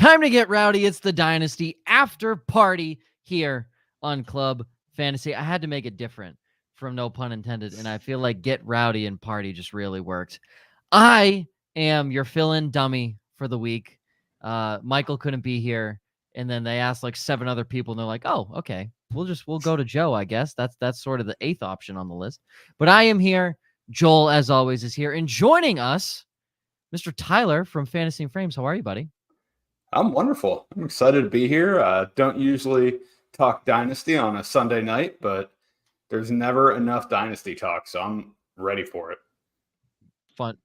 Time to get rowdy. It's the Dynasty After Party here on Club Fantasy. I had to make it different from No Pun Intended, and I feel like get rowdy and party just really worked. I am your fill-in dummy for the week. Michael couldn't be here, and then they asked like 7 other people, and they're like, "Oh, okay, we'll go to Joe, I guess." That's sort of the 8th option on the list. But I am here. Joel, as always, is here, and joining us, Mr. Tyler from Fantasy and Frames. How are you, buddy? I'm wonderful. I'm excited to be here. Don't usually talk Dynasty on a Sunday night, but there's never enough Dynasty talk, so I'm ready for it. Fun.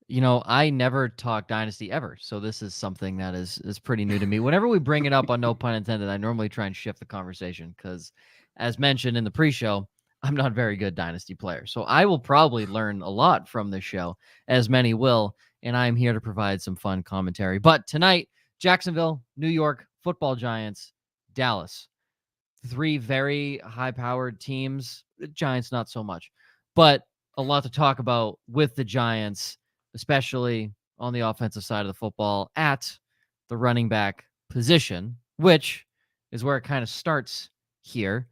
You know, I never talk Dynasty ever, so this is something that is pretty new to me. Whenever we bring it up on No Pun Intended, I normally try and shift the conversation because, as mentioned in the pre-show, I'm not a very good Dynasty player. So I will probably learn a lot from this show, as many will, and I'm here to provide some fun commentary. But tonight, Jacksonville, New York, Football Giants, Dallas. 3 very high-powered teams. The Giants, not so much. But a lot to talk about with the Giants, especially on the offensive side of the football at the running back position, which is where it kind of starts here.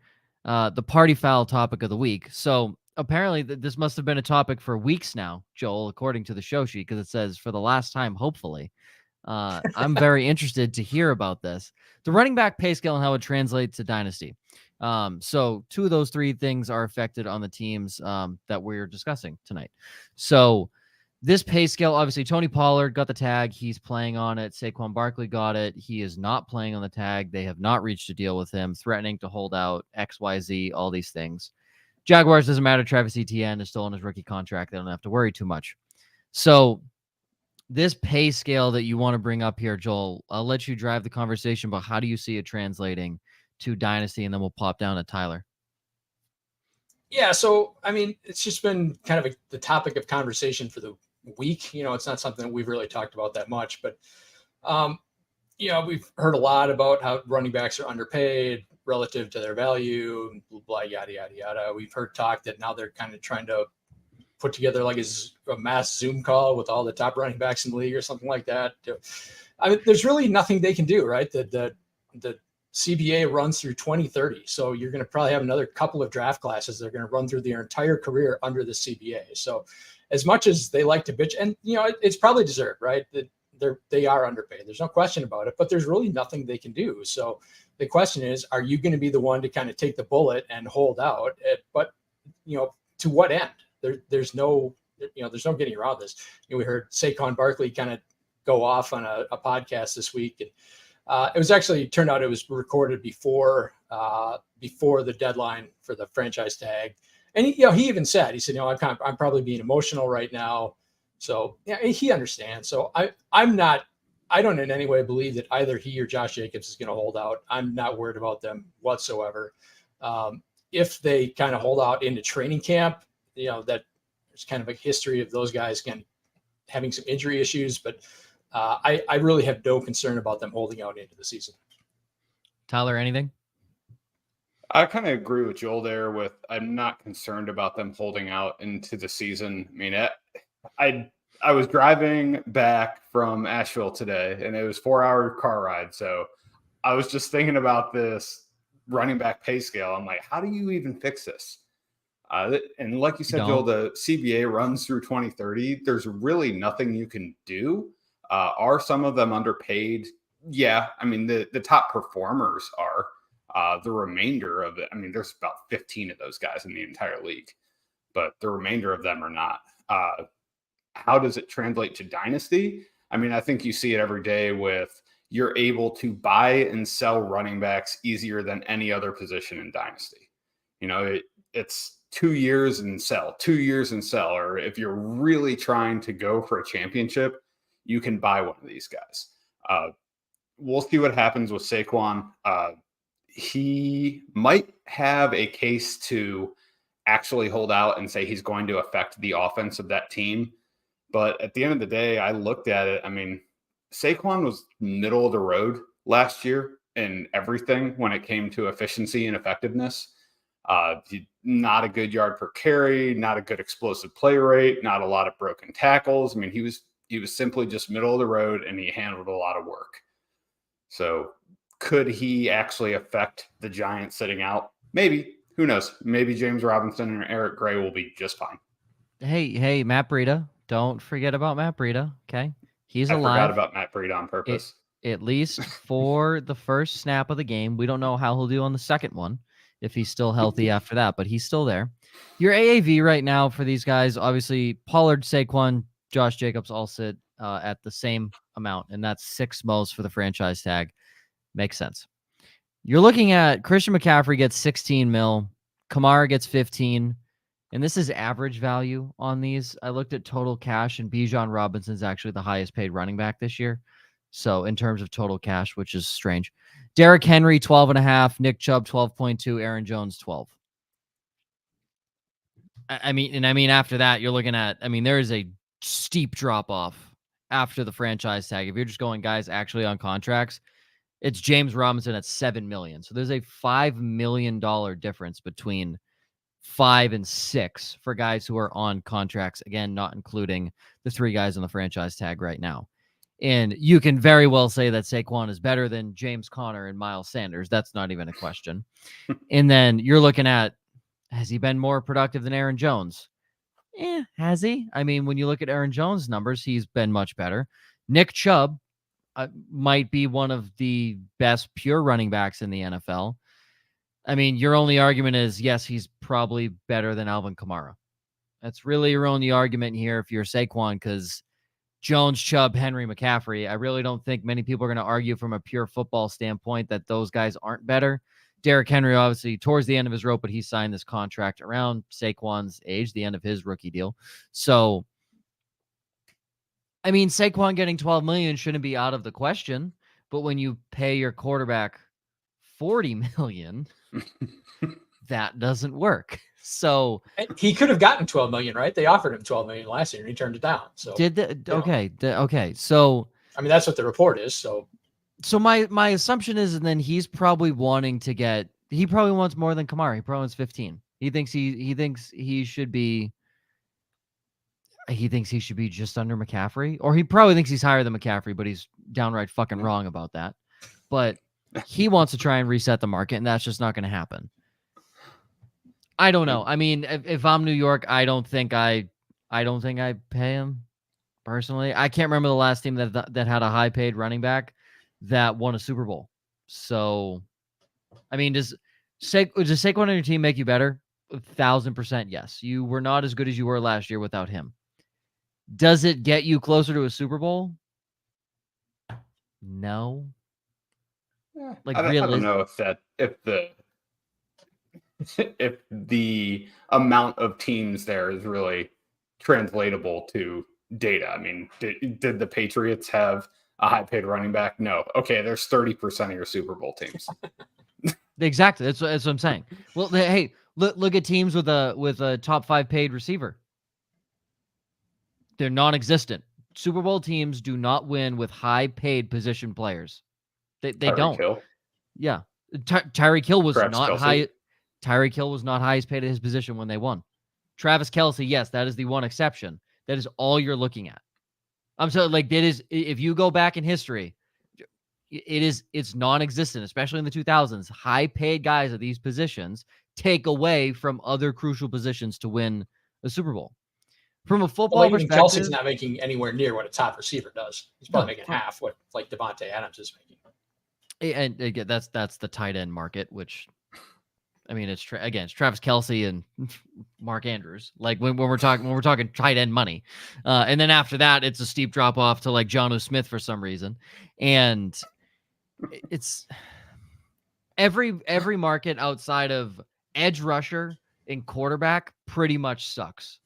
The party foul topic of the week. So apparently this must have been a topic for weeks now, Joel, according to the show sheet, because it says for the last time, hopefully. I'm very interested to hear about this. The running back pay scale and how it translates to Dynasty. So 2 of those 3 things are affected on the teams that we're discussing tonight. So this pay scale, obviously, Tony Pollard got the tag. He's playing on it. Saquon Barkley got it. He is not playing on the tag. They have not reached a deal with him, threatening to hold out XYZ, all these things. Jaguars, doesn't matter. Travis Etienne is still on his rookie contract. They don't have to worry too much. So this pay scale that you want to bring up here, Joel, I'll let you drive the conversation, but how do you see it translating to Dynasty? And then we'll pop down to Tyler. Yeah, so, I mean, it's just been kind of the topic of conversation for the week. You know, it's not something that we've really talked about that much, but, you know, we've heard a lot about how running backs are underpaid relative to their value, blah, blah, yada, yada, yada. We've heard talk that now they're kind of trying to put together like a mass Zoom call with all the top running backs in the league or something like that. I mean, there's really nothing they can do, right? The CBA runs through 2030. So you're going to probably have another couple of draft classes. They're going to run through their entire career under the CBA. So as much as they like to bitch, and, you know, it's probably deserved, right? They are underpaid. There's no question about it, but there's really nothing they can do. So the question is, are you going to be the one to kind of take the bullet and hold out? But, you know, to what end? There's no getting around this. You know, we heard Saquon Barkley kind of go off on a podcast this week, and it was actually turned out it was recorded before the deadline for the franchise tag. And he even said, he said, you know, I'm probably being emotional right now. So yeah, he understands. So I don't in any way believe that either he or Josh Jacobs is going to hold out. I'm not worried about them whatsoever. If they kind of hold out into training camp, you know, that there's kind of a history of those guys having some injury issues, but I really have no concern about them holding out into the season. Tyler, anything? I kind of agree with Joel there. I'm not concerned about them holding out into the season. I mean, I was driving back from Asheville today, and it was a 4-hour car ride. So I was just thinking about this running back pay scale. I'm like, how do you even fix this? And like you said, Joel, the CBA runs through 2030. There's really nothing you can do. Are some of them underpaid? Yeah. I mean, the top performers are. The remainder of it, I mean, there's about 15 of those guys in the entire league, but the remainder of them are not. How does it translate to Dynasty? I mean, I think you see it every day with you're able to buy and sell running backs easier than any other position in Dynasty. You know, it's 2 years and sell, 2 years and sell. Or if you're really trying to go for a championship, you can buy one of these guys. We'll see what happens with Saquon. He might have a case to actually hold out and say he's going to affect the offense of that team. But at the end of the day, I looked at it. I mean, Saquon was middle of the road last year in everything when it came to efficiency and effectiveness. Not a good yard per carry, not a good explosive play rate, not a lot of broken tackles. I mean, he was He was simply just middle of the road, and he handled a lot of work. So could he actually affect the Giants sitting out? Maybe. Who knows? Maybe James Robinson and Eric Gray will be just fine. Hey, Matt Breida. Don't forget about Matt Breida, okay? He's I alive. forgot about Matt Breida on purpose. At least for the first snap of the game. We don't know how he'll do on the second one, if he's still healthy after that, but he's still there. Your AAV right now for these guys, obviously, Pollard, Saquon, Josh Jacobs all sit at the same amount, and that's 6 most for the franchise tag. Makes sense. You're looking at Christian McCaffrey gets 16 mil, Kamara gets 15, and this is average value on these. I looked at total cash, and Bijan Robinson's actually the highest paid running back this year. So in terms of total cash, which is strange. Derrick Henry, 12.5, Nick Chubb, 12.2, Aaron Jones, 12. I mean, after that, you're looking at, there is a steep drop off after the franchise tag. If you're just going guys actually on contracts, it's James Robinson at $7 million. So there's a $5 million difference between 5 and 6 for guys who are on contracts. Again, not including the 3 guys on the franchise tag right now. And you can very well say that Saquon is better than James Conner and Miles Sanders. That's not even a question. And then you're looking at, has he been more productive than Aaron Jones? Has he? When you look at Aaron Jones' numbers, he's been much better. Nick Chubb might be one of the best pure running backs in the NFL. Your only argument is, yes, he's probably better than Alvin Kamara. That's really your only argument here if you're Saquon, because Jones, Chubb, Henry, McCaffrey, I really don't think many people are going to argue from a pure football standpoint that those guys aren't better. Derrick Henry, obviously, towards the end of his rope, but he signed this contract around Saquon's age, the end of his rookie deal. So, Saquon getting $12 million shouldn't be out of the question, but when you pay your quarterback $40 million, that doesn't work. So he could have gotten $12 million, right? They offered him $12 million last year, and he turned it down. So okay. So that's what the report is. So my assumption is, and then he's probably wanting to get. He probably wants more than Kamara. He probably wants 15. He thinks he should be. He thinks he should be just under McCaffrey, or he probably thinks he's higher than McCaffrey, but he's downright fucking wrong about that. But he wants to try and reset the market, and that's just not going to happen. I don't know. If I'm New York, I don't think I pay him personally. I can't remember the last team that had a high paid running back that won a Super Bowl. So, does Saquon on your team make you better? 1,000% yes. You were not as good as you were last year without him. Does it get you closer to a Super Bowl? No. I don't know if the amount of teams there is really translatable to data. Did the Patriots have a high-paid running back? No. Okay, there's 30% of your Super Bowl teams. Exactly. That's what I'm saying. Well, hey, look at teams with a top 5 paid receiver. They're non-existent. Super Bowl teams do not win with high-paid position players. They don't. Hill. Yeah, Tyreek Hill was Travis not Kelce. high. Tyreek Hill was not highest paid at his position when they won. Travis Kelce, yes, that is the one exception. That is all you're looking at. I'm sorry, that is, if you go back in history, it's non-existent, especially in the 2000s. High-paid guys at these positions take away from other crucial positions to win a Super Bowl. From a football perspective, Kelsey's not making anywhere near what a top receiver does. He's probably making half what Devontae Adams is making. And again, that's the tight end market, which it's Travis Kelce and Mark Andrews. Like when we're talking tight end money, and then after that, it's a steep drop off to like Jonnu Smith for some reason, and it's every market outside of edge rusher and quarterback pretty much sucks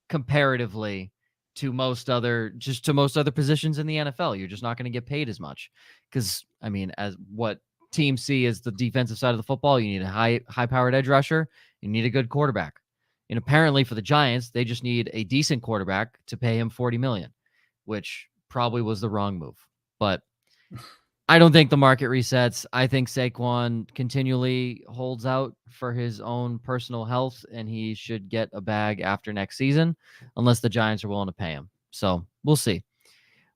comparatively to most other positions in the NFL. You're just not going to get paid as much because as what teams see as the defensive side of the football, you need a high-powered edge rusher, you need a good quarterback. And apparently for the Giants, they just need a decent quarterback to pay him $40 million, which probably was the wrong move. But I don't think the market resets. I think Saquon continually holds out for his own personal health, and he should get a bag after next season, unless the Giants are willing to pay him. So we'll see.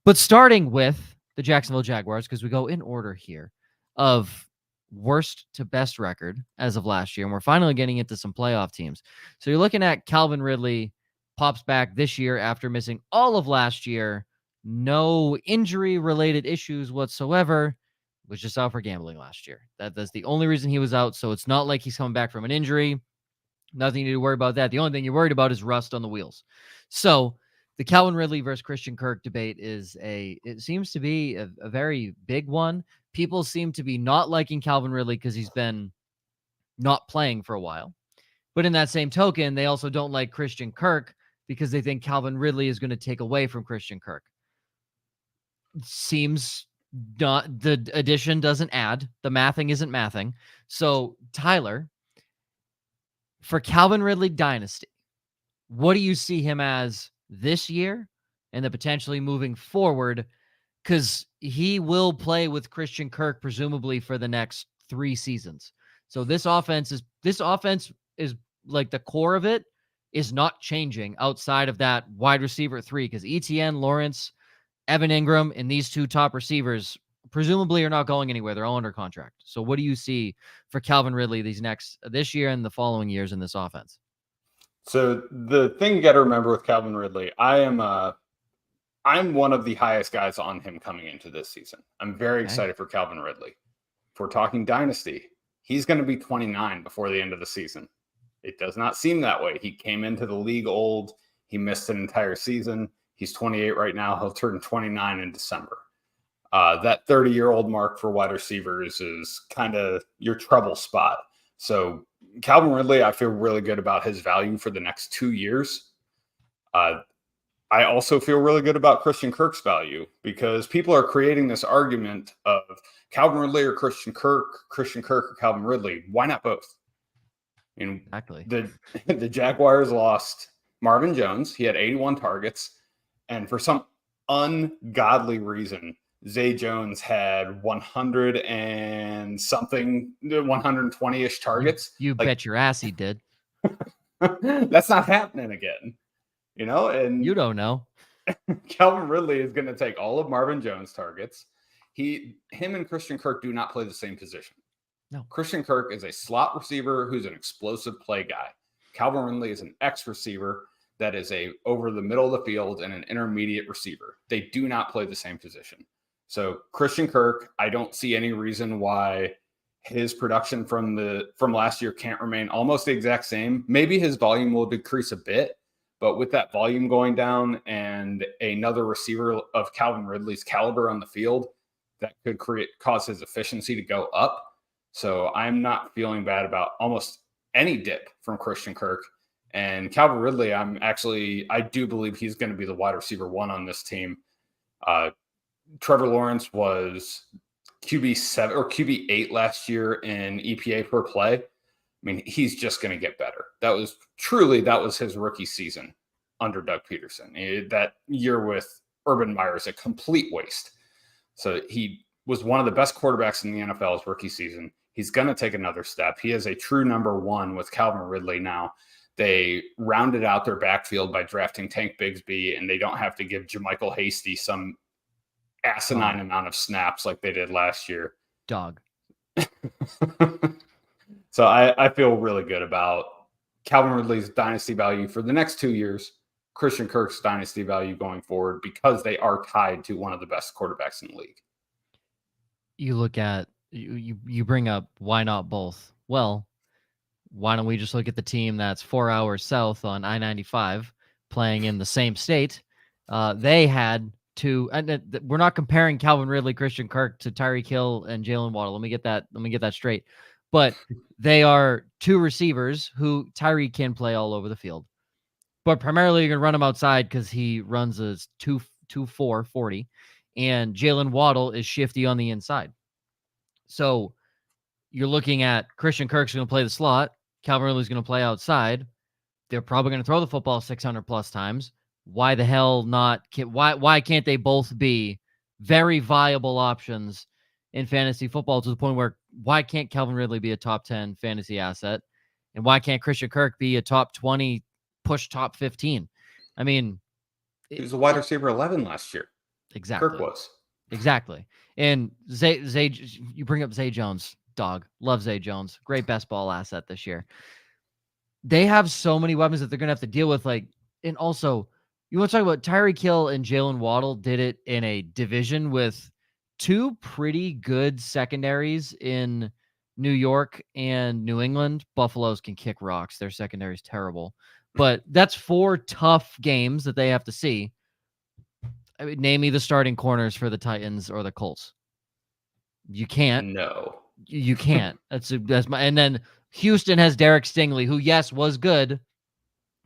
But starting with the Jacksonville Jaguars, because we go in order here of worst to best record as of last year, and we're finally getting into some playoff teams. So you're looking at Calvin Ridley pops back this year after missing all of last year, no injury-related issues whatsoever, was just out for gambling last year. That's the only reason he was out, so it's not like he's coming back from an injury. Nothing to worry about that. The only thing you're worried about is rust on the wheels. So the Calvin Ridley versus Christian Kirk debate it seems to be a very big one. People seem to be not liking Calvin Ridley because he's been not playing for a while. But in that same token, they also don't like Christian Kirk because they think Calvin Ridley is going to take away from Christian Kirk. Seems not, the addition doesn't add. The mathing isn't mathing. So Tyler, for Calvin Ridley Dynasty, what do you see him as this year and then potentially moving forward? Because he will play with Christian Kirk presumably for the next 3 seasons. So this offense is like the core of it is not changing outside of that wide receiver 3, because Etienne, Lawrence, Evan Engram, and these 2 top receivers presumably are not going anywhere. They're all under contract. So what do you see for Calvin Ridley this year and the following years in this offense? So the thing you got to remember with Calvin Ridley, I'm one of the highest guys on him coming into this season. I'm very excited for Calvin Ridley. If we're talking dynasty, he's going to be 29 before the end of the season. It does not seem that way. He came into the league old. He missed an entire season. He's 28 right now. He'll turn 29 in December. That 30-year-old mark for wide receivers is kind of your trouble spot. So Calvin Ridley, I feel really good about his value for the next 2 years. I also feel really good about Christian Kirk's value because people are creating this argument of Calvin Ridley or Christian Kirk or Calvin Ridley. Why not both? And exactly. The Jaguars lost Marvin Jones. He had 81 targets. And for some ungodly reason, Zay Jones had 100 and something, 120-ish targets. You bet your ass he did. That's not happening again. And you don't know. Calvin Ridley is going to take all of Marvin Jones' targets. Him and Christian Kirk do not play the same position. No. Christian Kirk is a slot receiver who's an explosive play guy. Calvin Ridley is an X receiver that is over the middle of the field and an intermediate receiver. They do not play the same position. So Christian Kirk, I don't see any reason why his production from last year can't remain almost the exact same. Maybe his volume will decrease a bit, but with that volume going down and another receiver of Calvin Ridley's caliber on the field, that could cause his efficiency to go up. So I'm not feeling bad about almost any dip from Christian Kirk. And Calvin Ridley, I do believe he's going to be the wide receiver 1 on this team. Trevor Lawrence was QB7 or QB8 last year in EPA per play. I mean, he's just going to get better. That was his rookie season under Doug Peterson. That year with Urban Meyer is a complete waste. So he was one of the best quarterbacks in the NFL his rookie season. He's going to take another step. He is a true number 1 with Calvin Ridley now. They rounded out their backfield by drafting Tank Bigsby, and they don't have to give JaMychal Hasty some asinine amount of snaps like they did last year. Dog. So I feel really good about Calvin Ridley's dynasty value for the next 2 years, Christian Kirk's dynasty value going forward, because they are tied to one of the best quarterbacks in the league. You look at, you bring up why not both? Well, why don't we just look at the team that's 4 hours south on I-95 playing in the same state? They had two, and we're not comparing Calvin Ridley, Christian Kirk to Tyreek Hill and Jalen Waddle. Let me get that straight. But they are 2 receivers who Tyreek can play all over the field. But primarily you're going to run him outside because he runs a 2.4 40, and Jalen Waddle is shifty on the inside. So you're looking at Christian Kirk's going to play the slot. Calvin Ridley's going to play outside. They're probably going to throw the football 600 plus times. Why the hell not? Why can't they both be very viable options in fantasy football, to the point where why can't Calvin Ridley be a top 10 fantasy asset? And why can't Christian Kirk be a top 20, push top 15? I mean, he was a wide receiver 11 last year. Exactly. Kirk was. Exactly. And Zay, you bring up Zay Jones, dog. Love Zay Jones. Great best ball asset this year. They have so many weapons that they're going to have to deal with. And also, you want to talk about Tyreek Hill and Jalen Waddle did it in a division with two pretty good secondaries in New York and New England. Buffaloes can kick rocks. Their secondary is terrible. But that's 4 tough games that they have to see. I mean, name me the starting corners for the Titans or the Colts. You can't. No. You can't. That's my. And then Houston has Derek Stingley, who yes was good.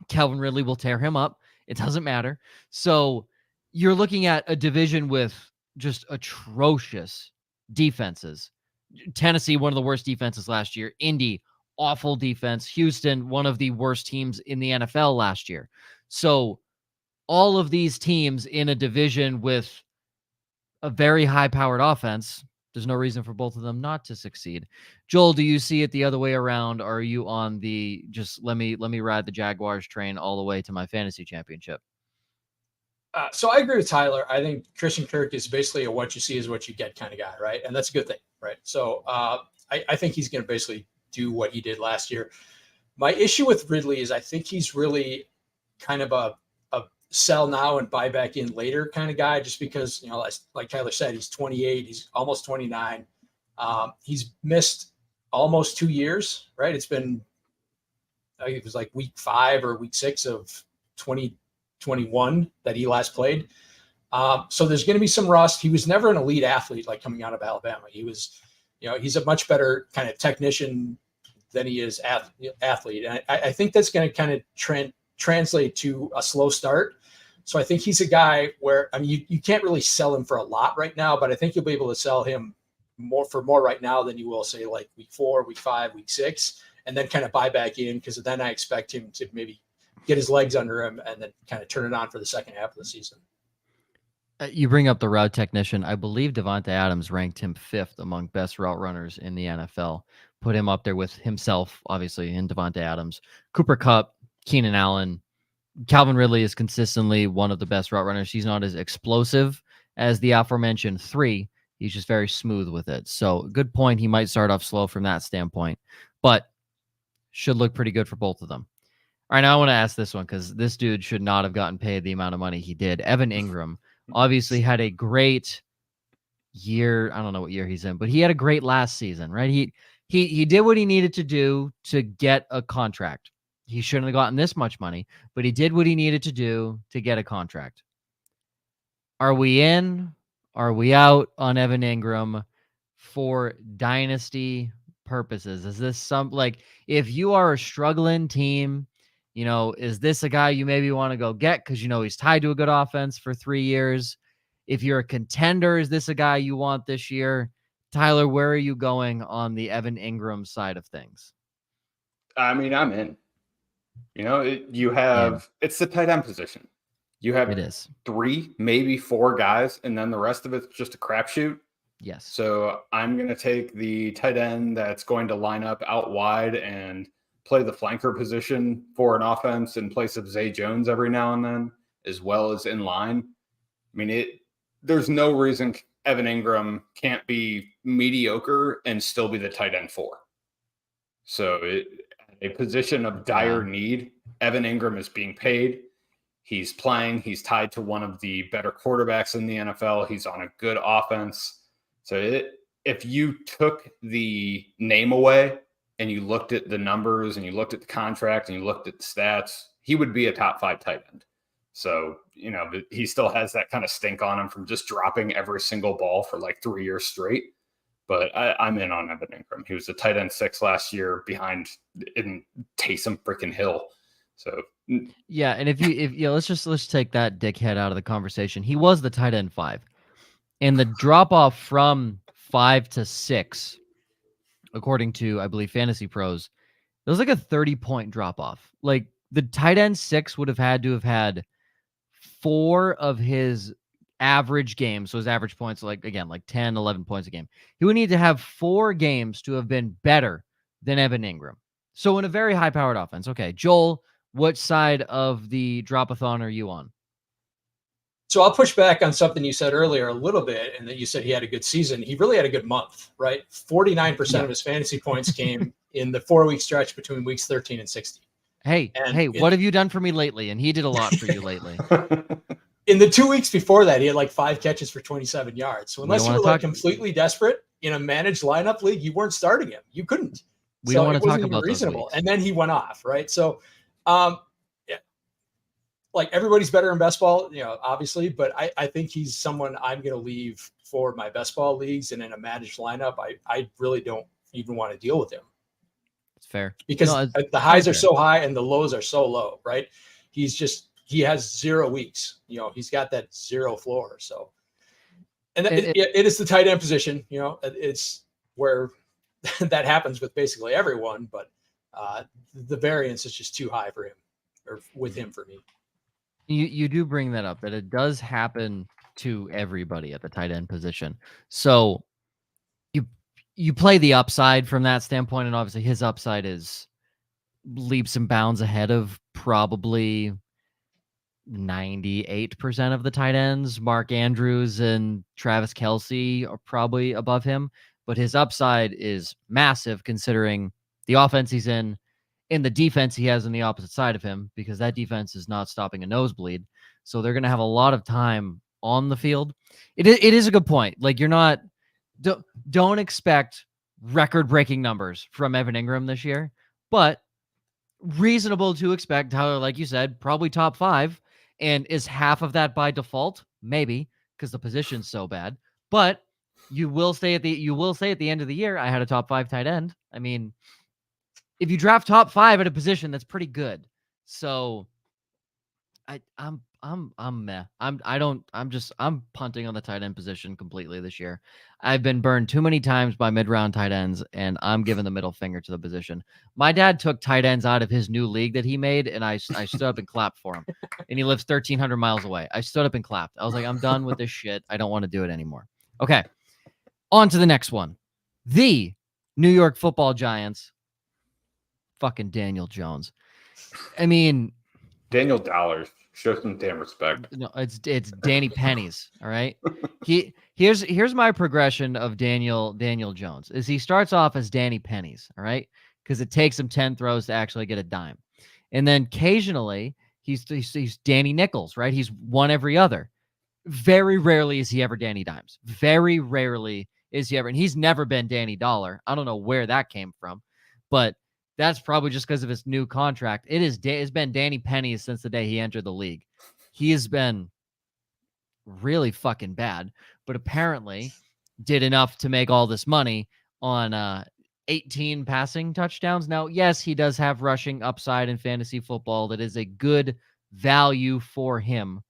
Calvin Ridley will tear him up. It doesn't matter. So you're looking at a division with just atrocious defenses. Tennessee, one of the worst defenses last year. Indy, awful defense. Houston, one of the worst teams in the NFL last year. So all of these teams in a division with a very high-powered offense, there's no reason for both of them not to succeed. Joel, do you see it the other way around? Or are you on the just let me ride the Jaguars train all the way to my fantasy championship? So I agree with Tyler. I think Christian Kirk is basically a what you see is what you get kind of guy, right? And that's a good thing, right? So I think he's going to basically do what he did last year. My issue with Ridley is I think he's really kind of a sell now and buy back in later kind of guy, just because, like Tyler said, he's 28, he's almost 29. He's missed almost 2 years, right? It's been, it was like week 5 or week 6 of 2021 that he last played. So there's going to be some rust. He was never an elite athlete, like coming out of Alabama. He was, he's a much better kind of technician than he is athlete. And I think that's going to kind of translate to a slow start. So I think he's a guy where, I mean, you can't really sell him for a lot right now, but I think you'll be able to sell him more right now than you will say like week 4, week 5, week 6, and then kind of buy back in, because then I expect him to maybe get his legs under him and then kind of turn it on for the second half of the season. You bring up the route technician. I believe Devontae Adams ranked him 5th among best route runners in the NFL. Put him up there with himself, obviously, and Devontae Adams. Cooper Kupp, Keenan Allen. Calvin Ridley is consistently one of the best route runners. He's not as explosive as the aforementioned 3. He's just very smooth with it. So good point. He might start off slow from that standpoint, but should look pretty good for both of them. All right, now I want to ask this one because this dude should not have gotten paid the amount of money he did. Evan Engram obviously had a great year. I don't know what year he's in, but he had a great last season, right? He did what he needed to do to get a contract. He shouldn't have gotten this much money, but he did what he needed to do to get a contract. Are we in? Are we out on Evan Engram for dynasty purposes? Is this if you are a struggling team, is this a guy you maybe want to go get because he's tied to a good offense for 3 years? If you're a contender, is this a guy you want this year? Tyler, where are you going on the Evan Engram side of things? I mean, I'm in. It's the tight end position. You have 3, maybe 4 guys, and then the rest of it's just a crapshoot. Yes. So I'm going to take the tight end that's going to line up out wide and play the flanker position for an offense in place of Zay Jones every now and then, as well as in line. I mean, there's no reason Evan Engram can't be mediocre and still be the tight end 4. So a position of dire need, Evan Engram is being paid. He's playing. He's tied to one of the better quarterbacks in the NFL. He's on a good offense. So if you took the name away and you looked at the numbers and you looked at the contract and you looked at the stats, he would be a top 5 tight end. So, he still has that kind of stink on him from just dropping every single ball for like 3 years straight. But I'm in on Evan Engram. He was a tight end 6 last year behind in Taysom freaking Hill. So yeah, and if let's take that dickhead out of the conversation. He was the tight end 5, and the drop off from 5 to 6, according to I believe Fantasy Pros, it was like a 30-point drop off. Like the tight end 6 would have had to have had 4 of his average games. So his average points, like 10, 11 points a game. He would need to have 4 games to have been better than Evan Engram. So in a very high-powered offense. Okay, Joel, what side of the drop-a-thon are you on? So I'll push back on something you said earlier a little bit, and that you said he had a good season. He really had a good month, right? 49% of his fantasy points came in the 4-week stretch between weeks 13 and 16. Hey, what have you done for me lately? And he did a lot for you lately. In the 2 weeks before that, he had like 5 catches for 27 yards. So unless you were like completely desperate in a managed lineup league, you weren't starting him. You couldn't. We don't want to talk about reasonable. And then he went off, right? So, yeah, like everybody's better in best ball, obviously, but I think he's someone I'm going to leave for my best ball leagues, and in a managed lineup, I really don't even want to deal with him. It's fair because the highs are so high and the lows are so low, right? He has 0 weeks, he's got that 0 floor. So, and it is the tight end position, it's where that happens with basically everyone, but the variance is just too high for him, or with him, for me. You do bring that up, that it does happen to everybody at the tight end position. So you play the upside from that standpoint, and obviously his upside is leaps and bounds ahead of probably 98% of the tight ends. Mark Andrews and Travis Kelce are probably above him, but his upside is massive considering the offense he's in the defense he has on the opposite side of him, because that defense is not stopping a nosebleed. So they're going to have a lot of time on the field. It is a good point. Like, don't expect record-breaking numbers from Evan Engram this year, but reasonable to expect, Tyler, like you said, probably top 5. And is half of that by default? Maybe, because the position's so bad. But you will say at the end of the year, I had a top 5 tight end. I mean, if you draft top 5 at a position, that's pretty good. So I'm meh. I'm punting on the tight end position completely this year. I've been burned too many times by mid-round tight ends, and I'm giving the middle finger to the position. My dad took tight ends out of his new league that he made, and I stood up and clapped for him. And he lives 1,300 miles away. I stood up and clapped. I was like, I'm done with this shit. I don't want to do it anymore. Okay, on to the next one. The New York Football Giants. Fucking Daniel Jones. I mean, Daniel Dollars. Show some damn respect. No, it's Danny Pennies. All right. Here's my progression of Daniel Jones. Is he starts off as Danny Pennies, all right? Because it takes him 10 throws to actually get a dime. And then occasionally he's Danny Nickels, right? He's one every other. Very rarely is he ever Danny Dimes. Very rarely is he ever, and he's never been Danny Dollar. I don't know where that came from, but that's probably just because of his new contract. It's been Danny Pennies since the day he entered the league. He has been really fucking bad, but apparently did enough to make all this money on 18 passing touchdowns. Now, yes, he does have rushing upside in fantasy football. That is a good value for him.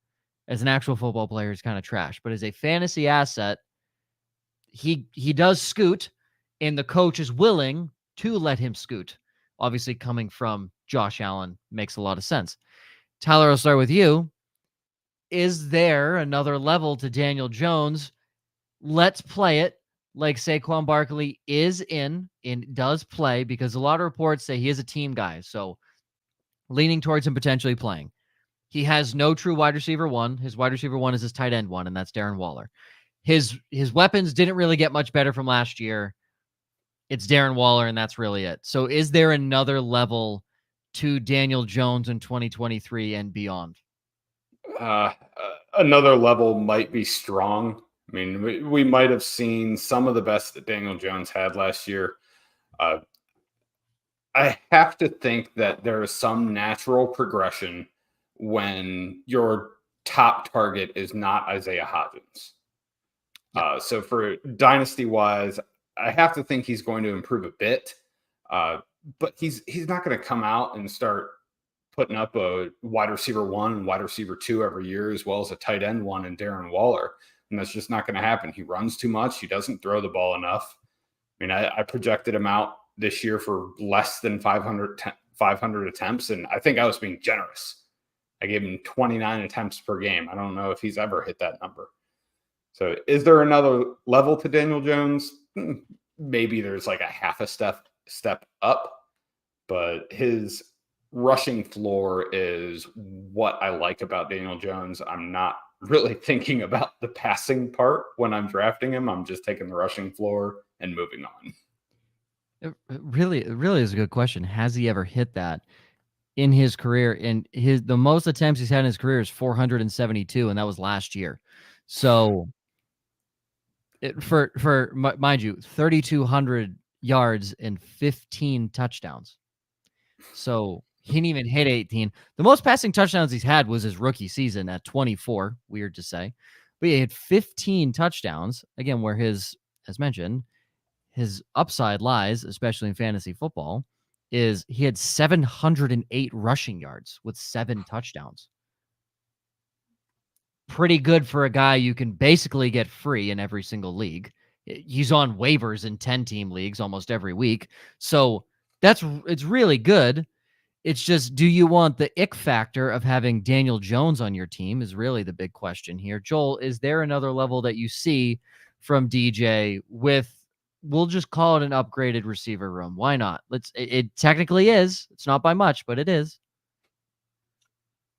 As an actual football player, he's kind of trash, but as a fantasy asset, he does scoot, and the coach is willing to let him scoot. Obviously, coming from Josh Allen makes a lot of sense. Tyler, I'll start with you. Is there another level to Daniel Jones? Let's play it like Saquon Barkley is in and does play, because a lot of reports say he is a team guy. So leaning towards him potentially playing. He has no true wide receiver 1. His wide receiver 1 is his tight end 1, and that's Darren Waller. His weapons didn't really get much better from last year. It's Darren Waller, and that's really it. So is there another level to Daniel Jones in 2023 and beyond? Another level might be strong. I mean, we might have seen some of the best that Daniel Jones had last year. I have to think that there is some natural progression when your top target is not Isaiah Hodgins. So for dynasty-wise, I have to think he's going to improve a bit, but he's not going to come out and start putting up a wide receiver 1 and wide receiver 2 every year, as well as a tight end 1 and Darren Waller. And that's just not going to happen. He runs too much. He doesn't throw the ball enough. I mean, I projected him out this year for less than 500 attempts, and I think I was being generous. I gave him 29 attempts per game. I don't know if he's ever hit that number. So is there another level to Daniel Jones? Maybe there's like a half a step up, but his rushing floor is what I like about Daniel Jones. I'm not really thinking about the passing part when I'm drafting him. I'm just taking the rushing floor and moving on. It really is a good question. Has he ever hit that in his career? And the most attempts he's had in his career is 472, and that was last year. So mind you, 3,200 yards and 15 touchdowns. So he didn't even hit 18. The most passing touchdowns he's had was his rookie season at 24. Weird to say. But he had 15 touchdowns, again, where as mentioned, his upside lies, especially in fantasy football, is he had 708 rushing yards with 7 touchdowns. Pretty good for a guy you can basically get free in every single league. He's on waivers in 10-team leagues almost every week. So it's really good. It's just, do you want the ick factor of having Daniel Jones on your team is really the big question here. Joel, is there another level that you see from DJ with, we'll just call it an upgraded receiver room? Why not? It technically is. It's not by much, but it is.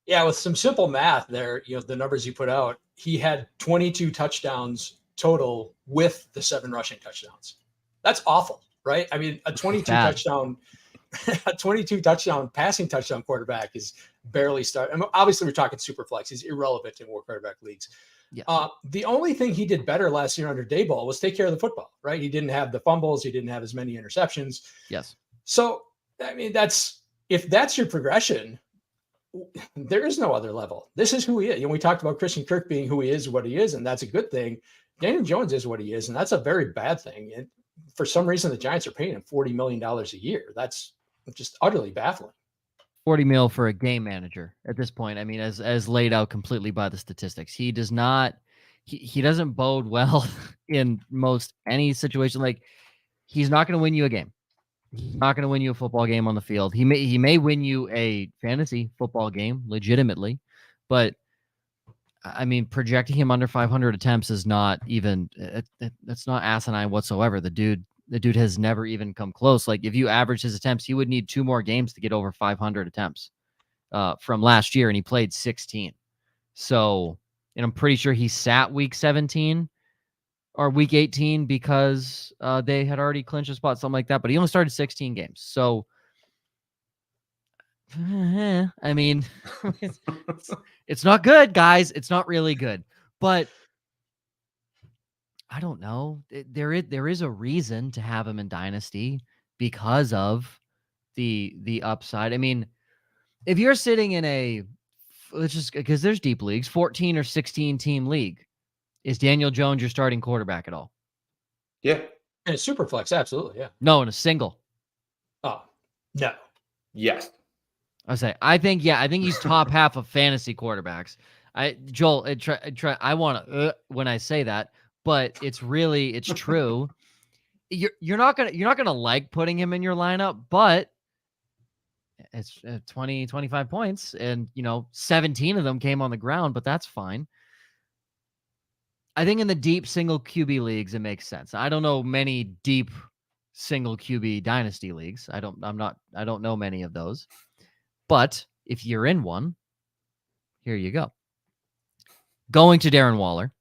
Yeah, with some simple math there, the numbers you put out, he had 22 touchdowns total with the 7 rushing touchdowns. That's awful, right? I mean, a 22 touchdown passing touchdown quarterback is barely starting. I mean, obviously, we're talking SuperFlex. He's irrelevant in more quarterback leagues. Yes. The only thing he did better last year under Daboll was take care of the football, right? He didn't have the fumbles. He didn't have as many interceptions. Yes. So, I mean, if that's your progression, there is no other level. This is who he is. We talked about Christian Kirk being who he is, what he is, and that's a good thing. Daniel Jones is what he is, and that's a very bad thing. And for some reason, the Giants are paying him $40 million a year. That's just utterly baffling. 40 mil for a game manager at this point. I mean, as laid out completely by the statistics, he does not, he doesn't bode well in most any situation. Like, he's not going to win you a game. He's not going to win you a football game on the field. He may win you a fantasy football game legitimately, but I mean, projecting him under 500 attempts is not even, that's not asinine whatsoever. The dude has never even come close. Like, if you average his attempts, he would need 2 more games to get over 500 attempts from last year, and he played 16. So, and I'm pretty sure he sat week 17 or week 18 because they had already clinched a spot, something like that. But he only started 16 games. So, I mean, it's not good, guys. It's not really good. But I don't know. There is a reason to have him in Dynasty because of the upside. I mean, if you're sitting in because there's deep leagues, 14 or 16 team league, is Daniel Jones your starting quarterback at all? Yeah. In a SuperFlex, absolutely, yeah. No, in a single. Oh, no. Yes. I think he's top half of fantasy quarterbacks. Joel, I want to when I say that, but it's true. You're not gonna like putting him in your lineup, but it's 20, 25 points, and 17 of them came on the ground, but that's fine. I think in the deep single QB leagues, it makes sense. I don't know many deep single QB dynasty leagues. I don't know many of those. But if you're in one, here you go. Going to Darren Waller.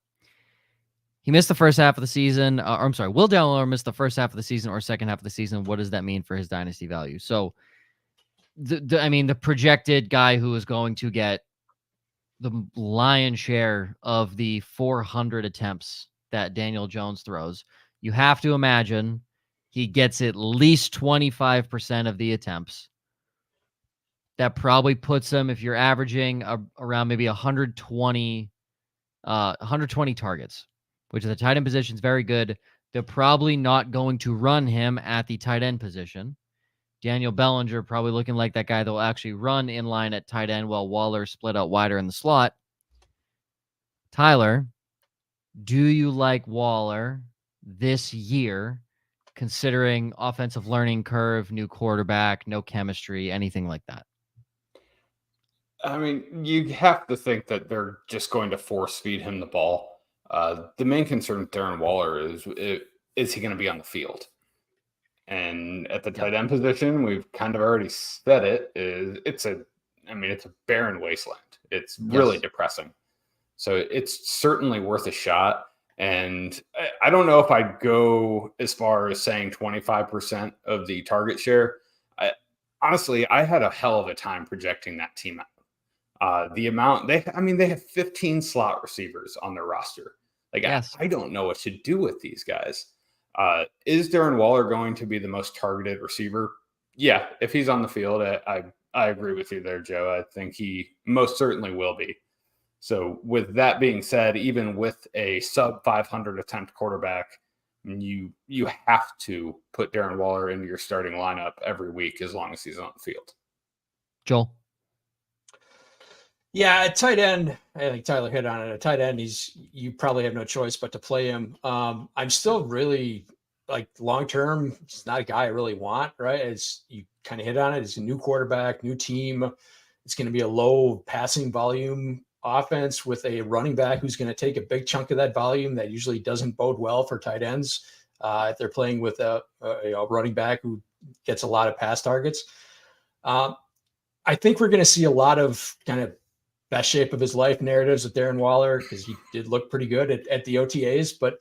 He missed the first half of the season. I'm sorry. Will Darren Waller miss the first half of the season or second half of the season? What does that mean for his dynasty value? So, the projected guy who is going to get the lion's share of the 400 attempts that Daniel Jones throws, you have to imagine he gets at least 25% of the attempts. That probably puts him, if you're averaging around maybe 120 targets, which at the tight end position is very good. They're probably not going to run him at the tight end position. Daniel Bellinger probably looking like that guy that will actually run in line at tight end while Waller split out wider in the slot. Tyler, do you like Waller this year, considering offensive learning curve, new quarterback, no chemistry, anything like that? I mean, you have to think that they're just going to force feed him the ball. The main concern with Darren Waller is he going to be on the field? And at the tight end position, we've kind of already said it's a barren wasteland. It's really depressing. So it's certainly worth a shot. And I don't know if I'd go as far as saying 25% of the target share. Honestly, I had a hell of a time projecting that team out. The amount they have 15 slot receivers on their roster. Like, Yes. I don't know what to do with these guys. Is Darren Waller going to be the most targeted receiver? Yeah, if he's on the field, I agree with you there, Joe. I think he most certainly will be. So with that being said, even with a sub 500 attempt quarterback, you have to put Darren Waller into your starting lineup every week as long as he's on the field. Joel? Yeah, at tight end, I think Tyler hit on it. At tight end, you probably have no choice but to play him. I'm still really like long term. He's not a guy I really want, right? As you kind of hit on it, it's a new quarterback, new team. It's going to be a low passing volume offense with a running back who's going to take a big chunk of that volume. That usually doesn't bode well for tight ends if they're playing with a running back who gets a lot of pass targets. I think we're going to see a lot of kind of best shape of his life narratives with Darren Waller, because he did look pretty good at the OTAs, but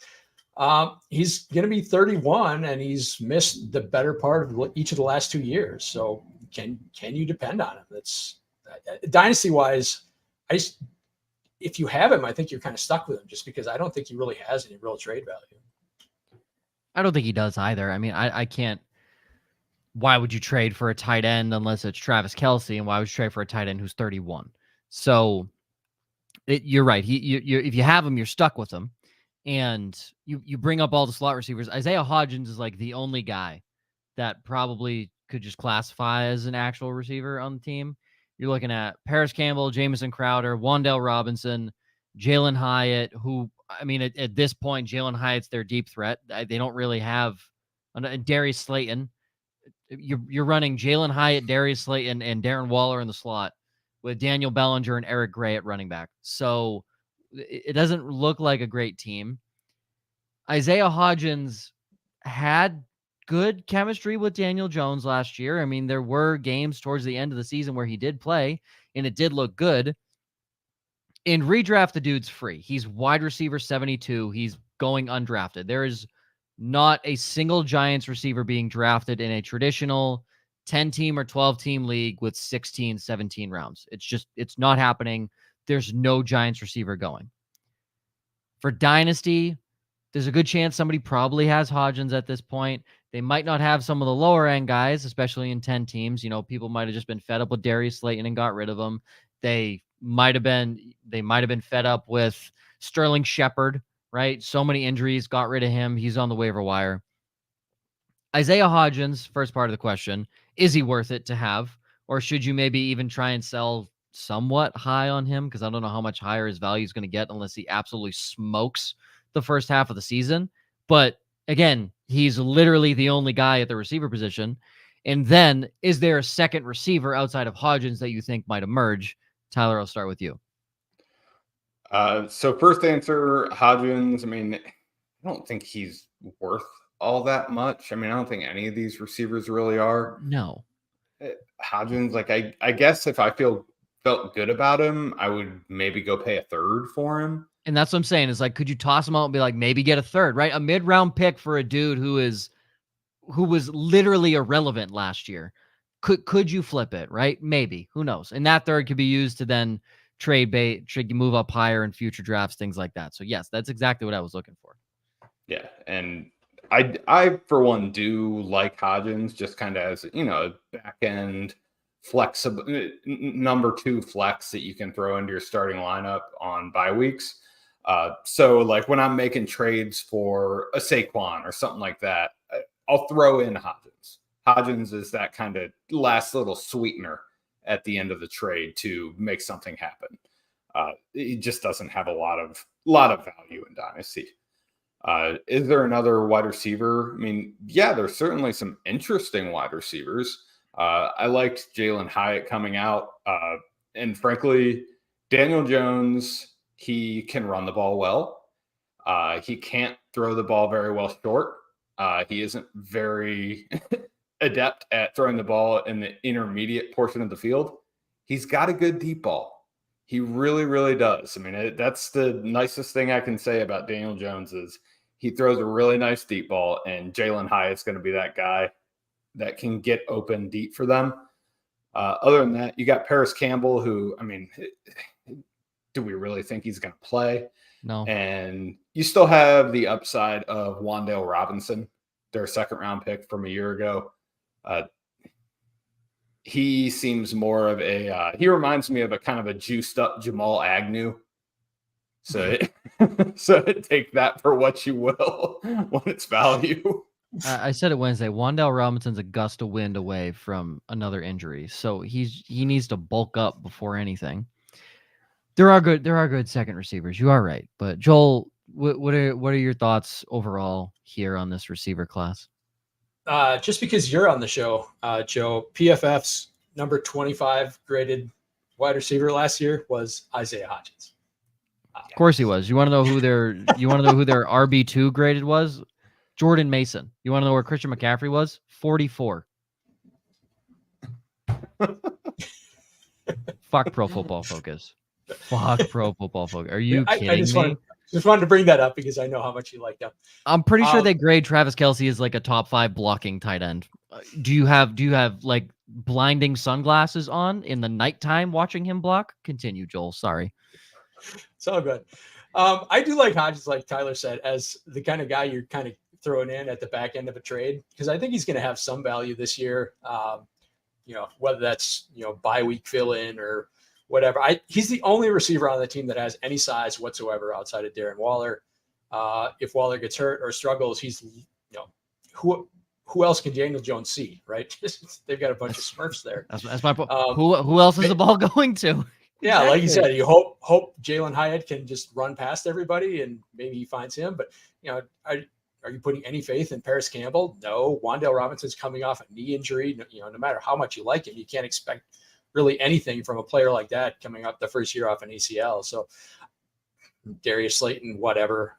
he's going to be 31 and he's missed the better part of each of the last 2 years. So can you depend on him? That's dynasty wise. If you have him, I think you're kind of stuck with him, just because I don't think he really has any real trade value. I don't think he does either. I mean, I can't. Why would you trade for a tight end unless it's Travis Kelce? And why would you trade for a tight end who's 31? So you're right. If you have him, you're stuck with him. And you bring up all the slot receivers. Isaiah Hodgins is like the only guy that probably could just classify as an actual receiver on the team. You're looking at Paris Campbell, Jamison Crowder, Wan'Dale Robinson, Jalen Hyatt, who, I mean, at this point, Jalen Hyatt's their deep threat. They don't really have Darius Slayton. You're running Jalen Hyatt, Darius Slayton, and Darren Waller in the slot with Daniel Bellinger and Eric Gray at running back. So it doesn't look like a great team. Isaiah Hodgins had good chemistry with Daniel Jones last year. I mean, there were games towards the end of the season where he did play, and it did look good. In redraft, the dude's free. He's wide receiver 72. He's going undrafted. There is not a single Giants receiver being drafted in a traditional 10-team or 12-team league with 16, 17 rounds. It's not happening. There's no Giants receiver going. For Dynasty, there's a good chance somebody probably has Hodgins at this point. They might not have some of the lower end guys, especially in 10 teams. You know, people might have just been fed up with Darius Slayton and got rid of him. They might have been fed up with Sterling Shepard, right? So many injuries, got rid of him. He's on the waiver wire. Isaiah Hodgins, first part of the question, is he worth it to have? Or should you maybe even try and sell somewhat high on him? Because I don't know how much higher his value is going to get unless he absolutely smokes the first half of the season. But again, he's literally the only guy at the receiver position. And then, is there a second receiver outside of Hodgins that you think might emerge? Tyler, I'll start with you. So first answer, Hodgins. I mean, I don't think he's worth all that much. I mean, I don't think any of these receivers really are. No. Hodgins, like I guess if I felt good about him, I would maybe go pay a third for him. And that's what I'm saying. Is like, could you toss him out and be like, maybe get a third, right? A mid-round pick for a dude who was literally irrelevant last year. Could you flip it, right? Maybe. Who knows? And that third could be used to then trade move up higher in future drafts, things like that. So yes, that's exactly what I was looking for. Yeah, and I for one do like Hodgins just kind of as, you know, a back end flexible number 2 flex that you can throw into your starting lineup on bye weeks. So like when I'm making trades for a Saquon or something like that, I'll throw in Hodgins. Hodgins is that kind of last little sweetener at the end of the trade to make something happen. He just doesn't have a lot of value in Dynasty. Is there another wide receiver? I mean, yeah, there's certainly some interesting wide receivers. I liked Jalen Hyatt coming out. And frankly, Daniel Jones, he can run the ball well. He can't throw the ball very well short. He isn't very adept at throwing the ball in the intermediate portion of the field. He's got a good deep ball. He really, really does. I mean, that's the nicest thing I can say about Daniel Jones is he throws a really nice deep ball, and Jalen Hyatt's going to be that guy that can get open deep for them. Other than that, you got Paris Campbell, who, I mean, do we really think he's going to play? No. And you still have the upside of Wan'Dale Robinson, their second-round pick from a year ago. He seems more of he reminds me of a kind of a juiced up Jamal Agnew. So take that for what you will on its value. I said it Wednesday. Wan'Dale Robinson's a gust of wind away from another injury. So he needs to bulk up before anything. There are good second receivers. You are right. But Joel, what are your thoughts overall here on this receiver class? Just because you're on the show, Joe, PFF's number 25 graded wide receiver last year was Isaiah Hodgins. Of course he was. You want to know who their RB2 graded was? Jordan Mason. You want to know where Christian McCaffrey was? 44. Fuck Pro Football Focus. Fuck Pro Football Focus. Are you kidding me? Just wanted to bring that up because I know how much you like them. I'm pretty sure they grade Travis Kelce as like a top 5 blocking tight end. Do you have like blinding sunglasses on in the nighttime watching him block? Continue, Joel. Sorry. It's all good. I do like Hodges, like Tyler said, as the kind of guy you're kind of throwing in at the back end of a trade, because I think he's going to have some value this year. Whether that's, bye week fill in or whatever. He's the only receiver on the team that has any size whatsoever outside of Darren Waller. If Waller gets hurt or struggles, he's, who else can Daniel Jones see, right? They've got a bunch of Smurfs there. That's my point. Who else is the ball going to? Yeah, exactly. Like you said, you hope Jalen Hyatt can just run past everybody and maybe he finds him. But, are you putting any faith in Paris Campbell? No. Wan'Dale Robinson's coming off a knee injury. No matter how much you like him, you can't expect really anything from a player like that coming up the first year off an ACL. So Darius Slayton, whatever,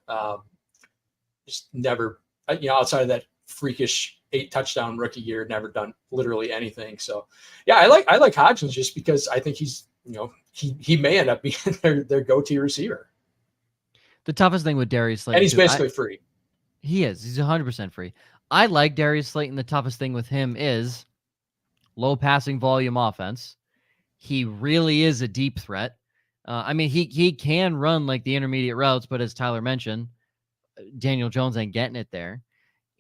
just never, outside of that freakish 8 touchdown rookie year, never done literally anything. So yeah, I like Hodgins just because I think he's, he may end up being their go-to receiver. The toughest thing with Darius Slayton, and he's basically free. He is. He's 100% free. I like Darius Slayton. The toughest thing with him is low passing volume offense. He really is a deep threat. He can run like the intermediate routes, but as Tyler mentioned, Daniel Jones ain't getting it there.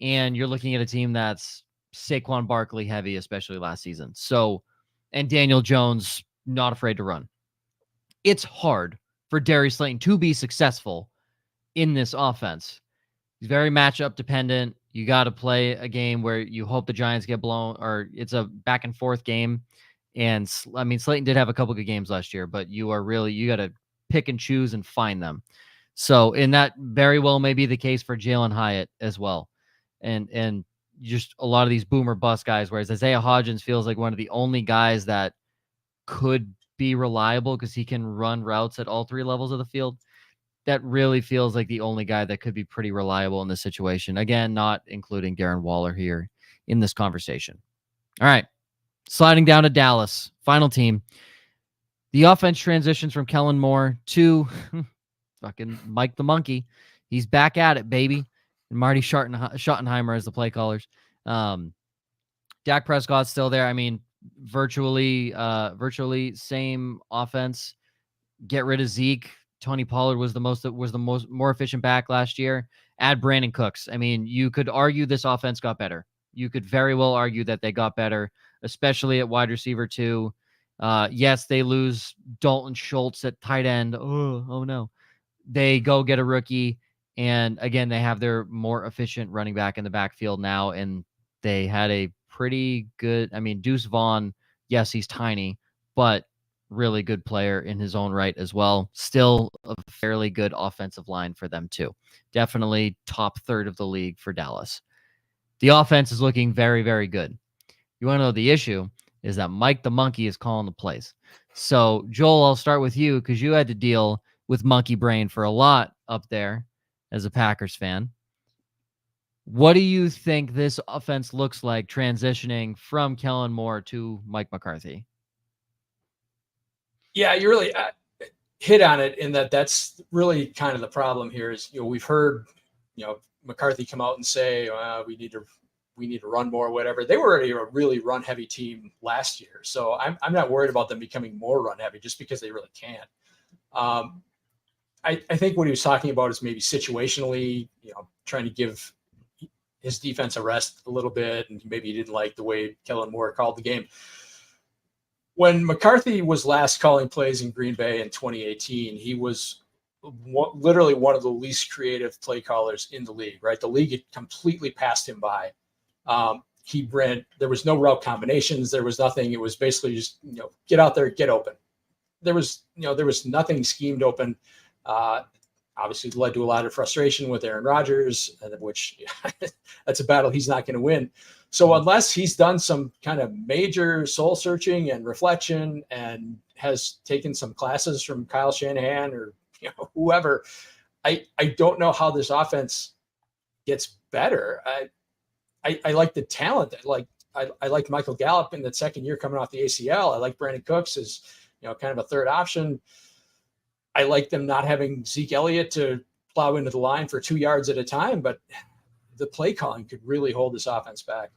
And you're looking at a team that's Saquon Barkley heavy, especially last season. So, and Daniel Jones not afraid to run. It's hard for Darius Slayton to be successful in this offense. He's very matchup dependent. You got to play a game where you hope the Giants get blown, or it's a back and forth game. And Slayton did have a couple good games last year, but you got to pick and choose and find them. So, and that very well may be the case for Jalen Hyatt as well. And just a lot of these boomer bust guys, whereas Isaiah Hodgins feels like one of the only guys that could be reliable because he can run routes at all 3 levels of the field. That really feels like the only guy that could be pretty reliable in this situation. Again, not including Darren Waller here in this conversation. All right. Sliding down to Dallas, final team. The offense transitions from Kellen Moore to fucking Mike the Monkey. He's back at it, baby. And Marty Schottenheimer as the play callers. Dak Prescott's still there. Virtually same offense. Get rid of Zeke. Tony Pollard was the more efficient back last year. Add Brandon Cooks. You could argue this offense got better. You could very well argue that they got better, especially at wide receiver 2. Yes, they lose Dalton Schultz at tight end. Oh no. They go get a rookie, and again, they have their more efficient running back in the backfield now, and they had a pretty good, Deuce Vaughn, yes, he's tiny, but really good player in his own right as well. Still a fairly good offensive line for them too. Definitely top third of the league for Dallas. The offense is looking very, very good. You want to know the issue is that Mike the Monkey is calling the plays. So Joel, I'll start with you because you had to deal with monkey brain for a lot up there as a Packers fan. What do you think this offense looks like transitioning from Kellen Moore to Mike McCarthy? Yeah, you really, hit on it in that that's really kind of the problem here is, we've heard, McCarthy come out and say, we need to run more, whatever. They were already a really run heavy team last year. So I'm not worried about them becoming more run heavy just because they really can't. I think what he was talking about is maybe situationally, trying to give his defense a rest a little bit. And maybe he didn't like the way Kellen Moore called the game. When McCarthy was last calling plays in Green Bay in 2018, he was literally one of the least creative play callers in the league, right? The league had completely passed him by. There was no route combinations. There was nothing. It was basically just, get out there, get open. There was nothing schemed open. Obviously led to a lot of frustration with Aaron Rodgers, which that's a battle he's not going to win. So unless he's done some kind of major soul searching and reflection and has taken some classes from Kyle Shanahan or whoever, I don't know how this offense gets better. I like the talent. I like Michael Gallup in that second year coming off the ACL. I like Brandon Cooks as kind of a third option. I like them not having Zeke Elliott to plow into the line for 2 yards at a time, but the play calling could really hold this offense back.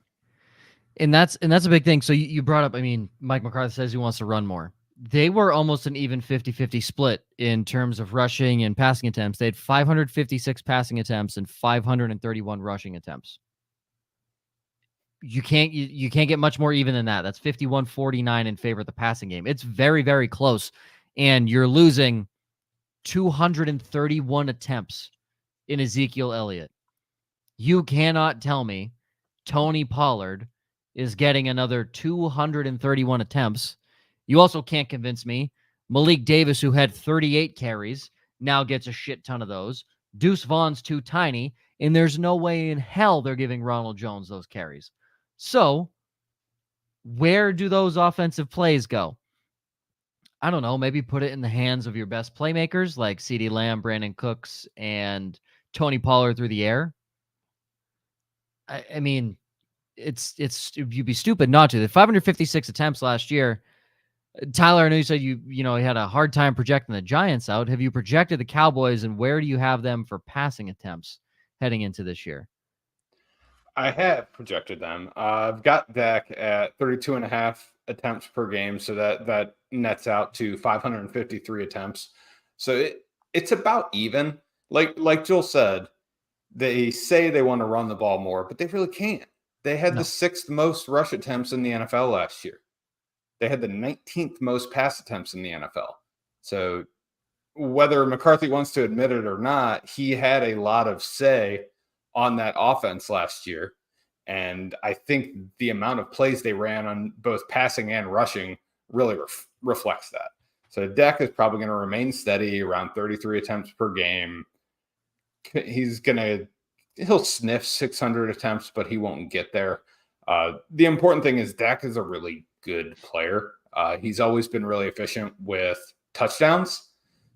And that's a big thing. So you brought up, Mike McCarthy says he wants to run more. They were almost an even 50-50 split in terms of rushing and passing attempts. They had 556 passing attempts and 531 rushing attempts. You can't get much more even than that. That's 51-49 in favor of the passing game. It's very, very close. And you're losing 231 attempts in Ezekiel Elliott. You cannot tell me Tony Pollard is getting another 231 attempts. You also can't convince me Malik Davis, who had 38 carries, now gets a shit ton of those. Deuce Vaughn's too tiny, and there's no way in hell they're giving Ronald Jones those carries. So, where do those offensive plays go? I don't know, maybe put it in the hands of your best playmakers like CeeDee Lamb, Brandon Cooks, and Tony Pollard through the air. I mean, you'd be stupid not to. The 556 attempts last year. Tyler, I know you said you had a hard time projecting the Giants out. Have you projected the Cowboys, and where do you have them for passing attempts heading into this year? I have projected them. I've got Dak at 32.5 attempts per game, so that nets out to 553 attempts. So it's about even. Like Joel said, they say they want to run the ball more, but they really can't. They had the 6th most rush attempts in the NFL last year. They had the 19th most pass attempts in the NFL. So whether McCarthy wants to admit it or not, he had a lot of say on that offense last year. And I think the amount of plays they ran on both passing and rushing really reflects that. So Dak is probably going to remain steady around 33 attempts per game. He'll sniff 600 attempts, but he won't get there. The important thing is Dak is a really good player. He's always been really efficient with touchdowns.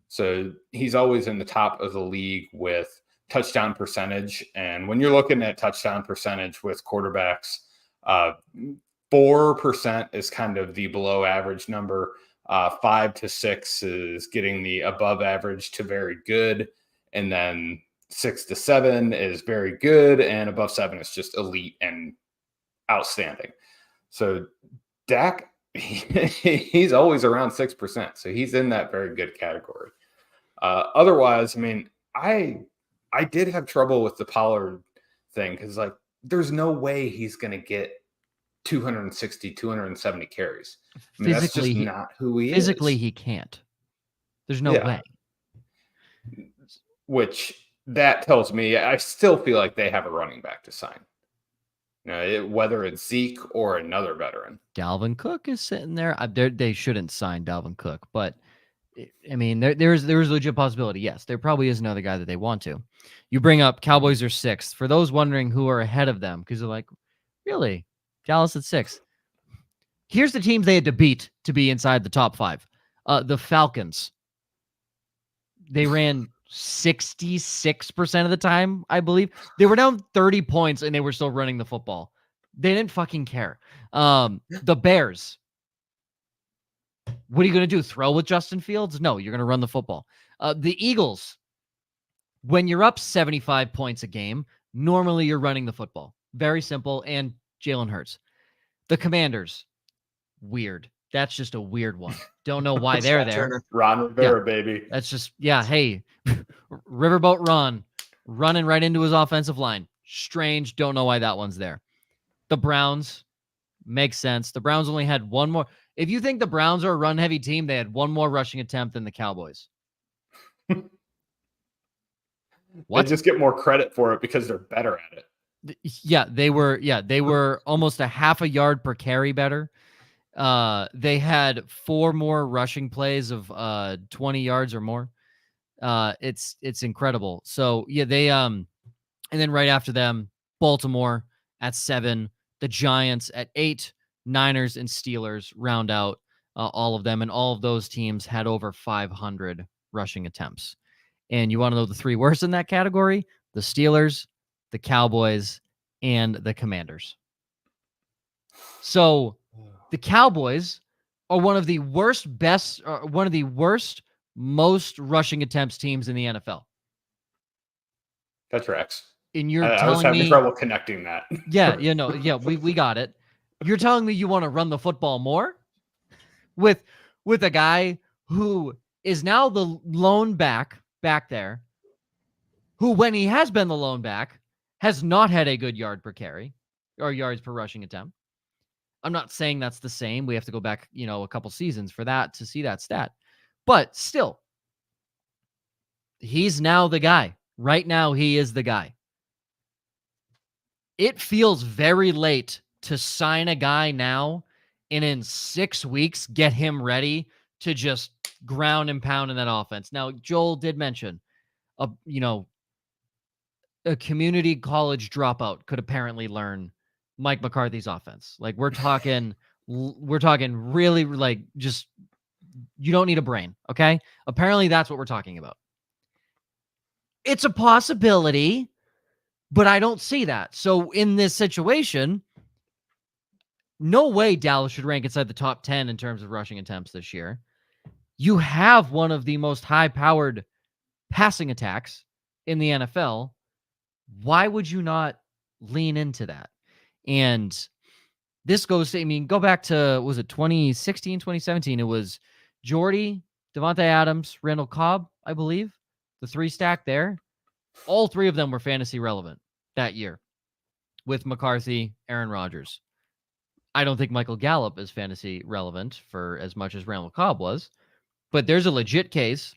So he's always in the top of the league with touchdown percentage. And when you're looking at touchdown percentage with quarterbacks, 4% is kind of the below average number. 5 to 6 is getting the above average to very good. And then 6 to 7 is very good. And above 7 is just elite and outstanding. So Dak, he's always around 6%. So he's in that very good category. Otherwise, I did have trouble with the Pollard thing because, there's no way he's going to get 260, 270 carries. That's just not who he is. Physically, he can't. There's no way. Which that tells me I still feel like they have a running back to sign. Whether it's Zeke or another veteran. Dalvin Cook is sitting there. They shouldn't sign Dalvin Cook, but there's a legit possibility. Yes, there probably is another guy that they want to. You bring up Cowboys are 6th. For those wondering who are ahead of them, because they're like, really? Dallas at 6th. Here's the teams they had to beat to be inside the top 5. The Falcons. They ran 66% of the time, I believe. They were down 30 points and they were still running the football. They didn't fucking care. The Bears. What are you going to do? Throw with Justin Fields? No, you're going to run the football. The Eagles, when you're up 75 points a game, normally you're running the football. Very simple. And Jalen Hurts. The Commanders, weird. That's just a weird one. Don't know why they're there. Ron Rivera, baby. That's just, hey, Riverboat Ron running right into his offensive line. Strange. Don't know why that one's there. The Browns, makes sense. The Browns only had one more. If you think the Browns are a run-heavy team, they had one more rushing attempt than the Cowboys. What? They just get more credit for it because they're better at it. Yeah, they were almost a half a yard per carry better. They had 4 more rushing plays of 20 yards or more. It's incredible. So yeah, they and then right after them, Baltimore at 7, the Giants at 8, Niners and Steelers round out all of them, and all of those teams had over 500 rushing attempts. And you want to know the 3 worst in that category? The Steelers, the Cowboys, and the Commanders. So the Cowboys are one of the worst, most rushing attempts teams in the NFL. That tracks. And you're I was having trouble connecting that. We got it. You're telling me you want to run the football more with a guy who is now the lone back there, who, when he has been the lone back, has not had a good yard per carry or yards per rushing attempt. I'm not saying that's the same. We have to go back, a couple seasons for that to see that stat. But still, he's now the guy. Right now, he is the guy. It feels very late to sign a guy now and in 6 weeks get him ready to just ground and pound in that offense. Now, Joel did mention a community college dropout could apparently learn Mike McCarthy's offense. Like we're talking really like just, you don't need a brain. Okay. Apparently that's what we're talking about. It's a possibility, but I don't see that. So in this situation, no way Dallas should rank inside the top 10 in terms of rushing attempts this year. You have one of the most high-powered passing attacks in the NFL. Why would you not lean into that? And this goes to, go back to, was it 2016, 2017? It was Jordy, Devontae Adams, Randall Cobb, I believe. The 3 stack there. All 3 of them were fantasy relevant that year with McCarthy, Aaron Rodgers. I don't think Michael Gallup is fantasy relevant for as much as Randall Cobb was, but there's a legit case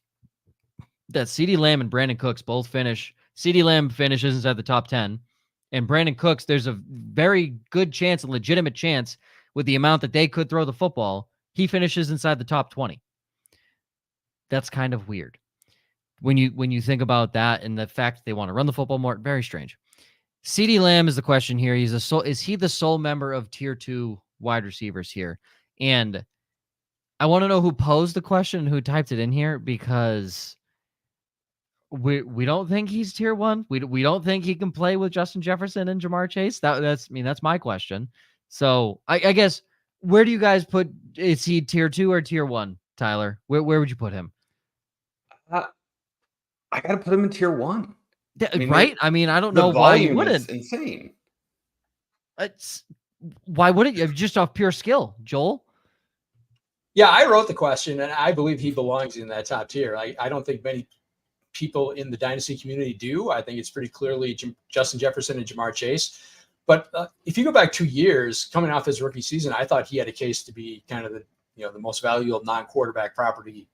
that CeeDee Lamb and Brandon Cooks both finish. CeeDee Lamb finishes inside the top 10, and Brandon Cooks, there's a very good chance, a legitimate chance with the amount that they could throw the football, he finishes inside the top 20. That's kind of weird. When you think about that and the fact that they want to run the football more, very strange. CeeDee Lamb is the question here. Is he the sole member of tier 2 wide receivers here? And I want to know who posed the question and who typed it in here, because we don't think he's tier 1. We don't think he can play with Justin Jefferson and Jamar Chase. That's my question. So I guess, where do you guys put, is he tier 2 or tier 1, Tyler? Where would you put him? I got to put him in tier 1. Right? I don't know why you wouldn't. It's insane. Why wouldn't you? Just off pure skill, Joel? Yeah, I wrote the question, and I believe he belongs in that top tier. I don't think many people in the Dynasty community do. I think it's pretty clearly Justin Jefferson and Jamar Chase. But if you go back 2 years, coming off his rookie season, I thought he had a case to be kind of the most valuable non-quarterback property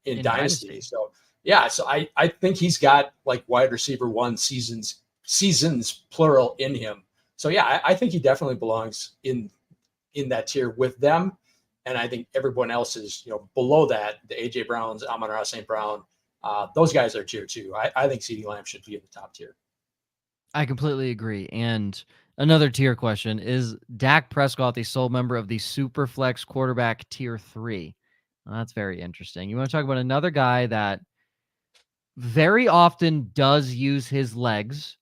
in Dynasty. So yeah, so I think he's got like wide receiver 1 seasons plural in him. So yeah, I think he definitely belongs in that tier with them. And I think everyone else is, below that, the AJ Browns, Amon-Ra St. Brown, those guys are tier 2. I think CeeDee Lamb should be in the top tier. I completely agree. And another tier question, is Dak Prescott the sole member of the SuperFlex quarterback tier 3? Well, that's very interesting. You want to talk about another guy that very often does use his legs,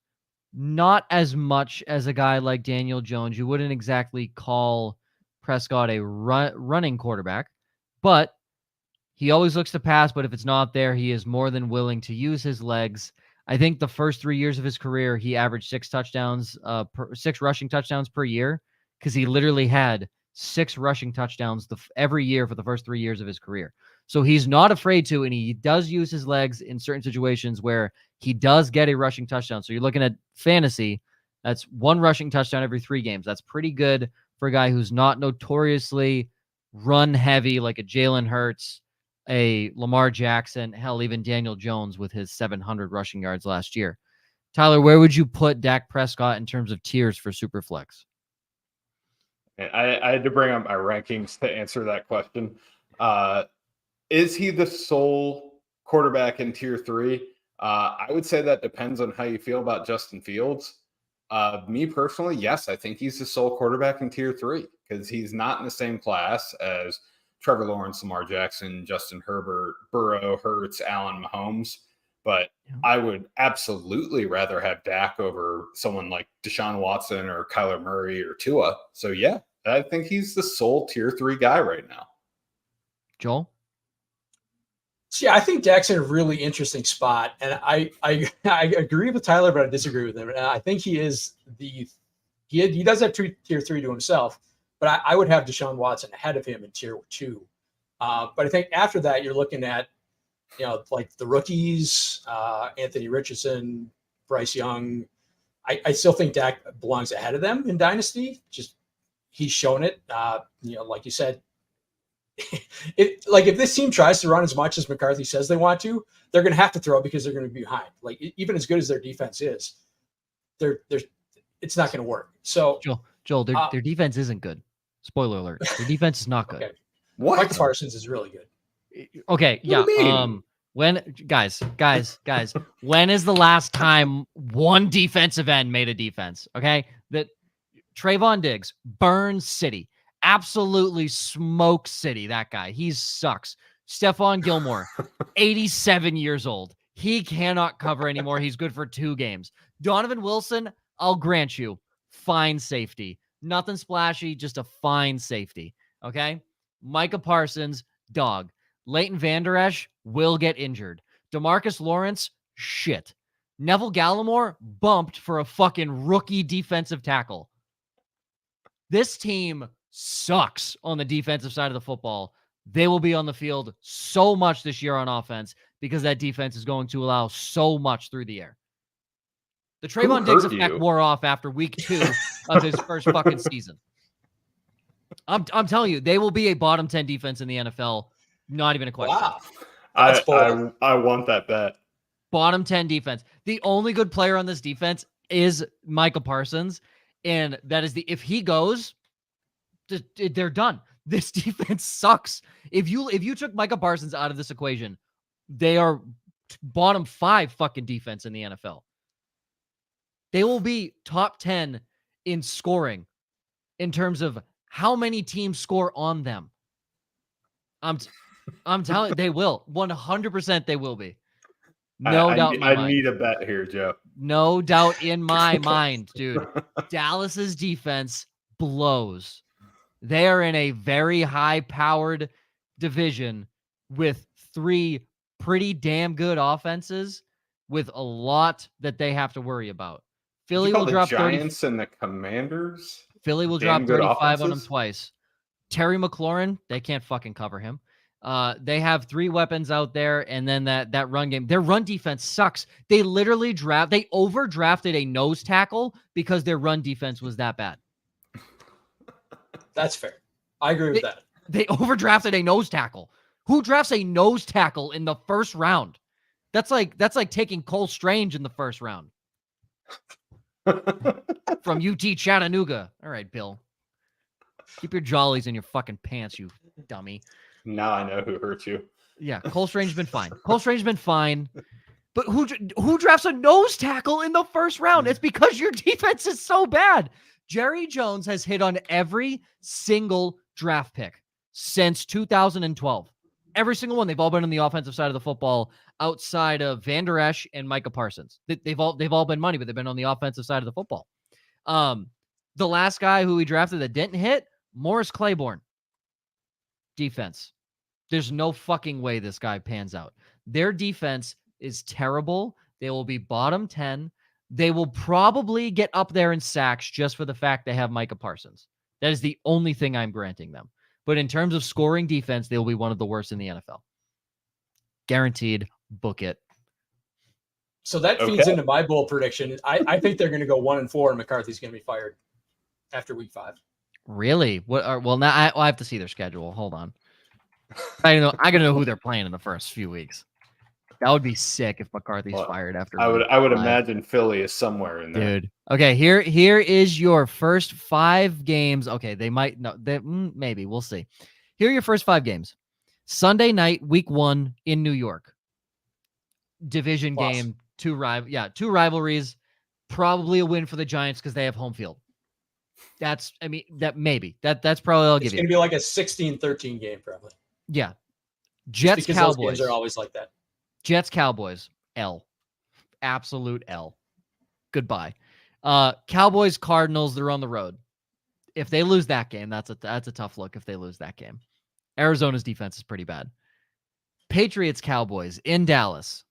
not as much as a guy like Daniel Jones. You wouldn't exactly call Prescott a running quarterback, But he always looks to pass, but if it's not there, he is more than willing to use his legs. I think the first 3 years of his career, he averaged 6 rushing touchdowns per year, because he literally had 6 rushing touchdowns every year for the first 3 years of his career. So he's not afraid to, and he does use his legs in certain situations where he does get a rushing touchdown. So you're looking at fantasy, that's 1 rushing touchdown every 3 games. That's pretty good for a guy who's not notoriously run heavy like a Jalen Hurts, a Lamar Jackson, hell, even Daniel Jones with his 700 rushing yards last year. Tyler, where would you put Dak Prescott in terms of tiers for Superflex? I had to bring up my rankings to answer that question. Is he the sole quarterback in tier 3? I would say that depends on how you feel about Justin Fields. Me personally, yes, I think he's the sole quarterback in tier 3 because he's not in the same class as Trevor Lawrence, Lamar Jackson, Justin Herbert, Burrow, Hurts, Allen, Mahomes. But I would absolutely rather have Dak over someone like Deshaun Watson or Kyler Murray or Tua. So, yeah, I think he's the sole tier 3 guy right now. Joel? So, yeah, I think Dak's in a really interesting spot. And I agree with Tyler, but I disagree with him. And I think he is he does have tier 3 to himself. But I would have Deshaun Watson ahead of him in tier 2. But I think after that, you're looking at, like the rookies, Anthony Richardson, Bryce Young. I still think Dak belongs ahead of them in Dynasty. Just he's shown it. Like you said, if this team tries to run as much as McCarthy says they want to, they're going to have to throw because they're going to be behind. Like even as good as their defense is, it's not going to work. So Joel, their defense isn't good. Spoiler alert. Their defense is not good. Okay. What? Mike Parsons is really good. Okay, yeah. When guys, when is the last time one defensive end made a defense? Okay, that Trayvon Diggs, Burn City, absolutely smoke city. That guy, he sucks. Stephon Gilmore, 87 years old. He cannot cover anymore. He's good for 2 games. Donovan Wilson, I'll grant you, fine safety. Nothing splashy, just a fine safety. Okay? Micah Parsons, dog. Leighton Vander Esch will get injured. DeMarcus Lawrence, shit. Neville Gallimore, bumped for a fucking rookie defensive tackle. This team sucks on the defensive side of the football. They will be on the field so much this year on offense because that defense is going to allow so much through the air. The Trayvon Diggs effect wore off after week 2 of his first fucking season. I'm telling you, they will be a bottom 10 defense in the NFL. Not even a question. Wow. I want that bet. Bottom 10 defense. The only good player on this defense is Micah Parsons. And that is if he goes, they're done. This defense sucks. If you took Micah Parsons out of this equation, they are bottom 5 fucking defense in the NFL. They will be top 10 in scoring in terms of how many teams score on them. I'm telling you, they will. 100% they will be. No doubt in my mind. I need a bet here, Joe. No doubt in my mind, dude. Dallas's defense blows. They are in a very high-powered division with 3 pretty damn good offenses with a lot that they have to worry about. Philly will drop 30. Giants and the Commanders. Philly will drop 35 on him twice. Terry McLaurin, they can't fucking cover him. They have 3 weapons out there, and then that run game. Their run defense sucks. They literally overdrafted a nose tackle because their run defense was that bad. That's fair. I agree with that. They overdrafted a nose tackle. Who drafts a nose tackle in the first round? That's like taking Cole Strange in the first round. From UT Chattanooga. All right, Bill. Keep your jollies in your fucking pants, you dummy. Now I know who hurt you. Yeah, Cole Strange's been fine. But who drafts a nose tackle in the first round? It's because your defense is so bad. Jerry Jones has hit on every single draft pick since 2012. Every single one. They've all been on the offensive side of the football outside of Vander Esch and Micah Parsons. They've all been money, but they've been on the offensive side of the football. The last guy who he drafted that didn't hit, Morris Claiborne. Defense. There's no fucking way this guy pans out. Their defense is terrible. They will be bottom 10. They will probably get up there in sacks just for the fact they have Micah Parsons. That is the only thing I'm granting them. But in terms of scoring defense, they'll be one of the worst in the NFL. Guaranteed. Book it. So that feeds into my bold prediction. I think they're going to go 1-4 and McCarthy's going to be fired after week 5. Really? Well, now I have to see their schedule. Hold on. I gotta know who they're playing in the first few weeks. That would be sick if McCarthy's fired after. I would imagine Philly is somewhere in there, dude. Okay, here is your first 5 games. Okay, they might maybe we'll see. Here are your first 5 games. Sunday night, week 1 in New York. Division game, 2 rivalries. Probably a win for the Giants because they have home field. That's probably I'll give you. It's going to be like a 16-13 game, probably. Yeah. Jets Cowboys. Those games are always like that. Jets Cowboys. L. Absolute L. Goodbye. Cowboys Cardinals, they're on the road. If they lose that game, that's a tough look if they lose that game. Arizona's defense is pretty bad. Patriots Cowboys in Dallas.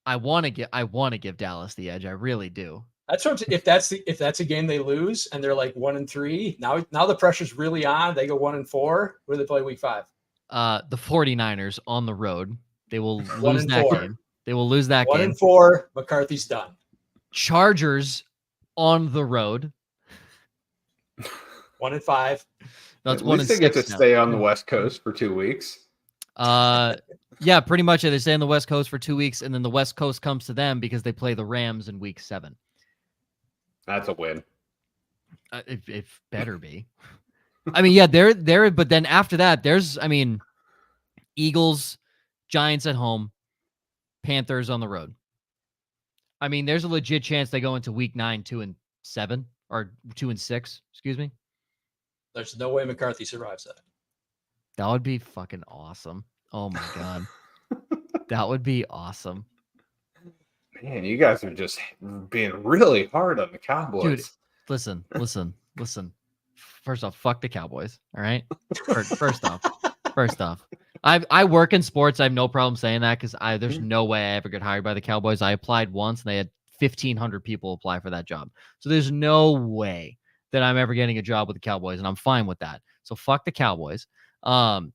I want to give Dallas the edge. I really do. That's what, if that's a game they lose and they're like 1-3. Now the pressure's really on. They go 1-4. Who do they play week 5? The 49ers on the road. They will lose that game. They will lose that game. 1-4. McCarthy's done. Chargers on the road. 1-5. At least they get to stay on the West Coast for 2 weeks. Yeah, pretty much. They stay on the West Coast for 2 weeks, and then the West Coast comes to them because they play the Rams in week 7. That's a win. It better be. I mean, yeah, they're. But then after that, there's. I mean, Eagles, Giants at home, Panthers on the road. I mean, there's a legit chance they go into week 9 2-7 or 2-6. Excuse me. There's no way McCarthy survives that. That would be fucking awesome. Oh my god, that would be awesome. Man, you guys are just being really hard on the Cowboys. Dude, listen. First off, fuck the Cowboys. All right. First off, I work in sports. I have no problem saying that because there's no way I ever get hired by the Cowboys. I applied once and they had 1,500 people apply for that job. So there's no way that I'm ever getting a job with the Cowboys, and I'm fine with that. So fuck the Cowboys. The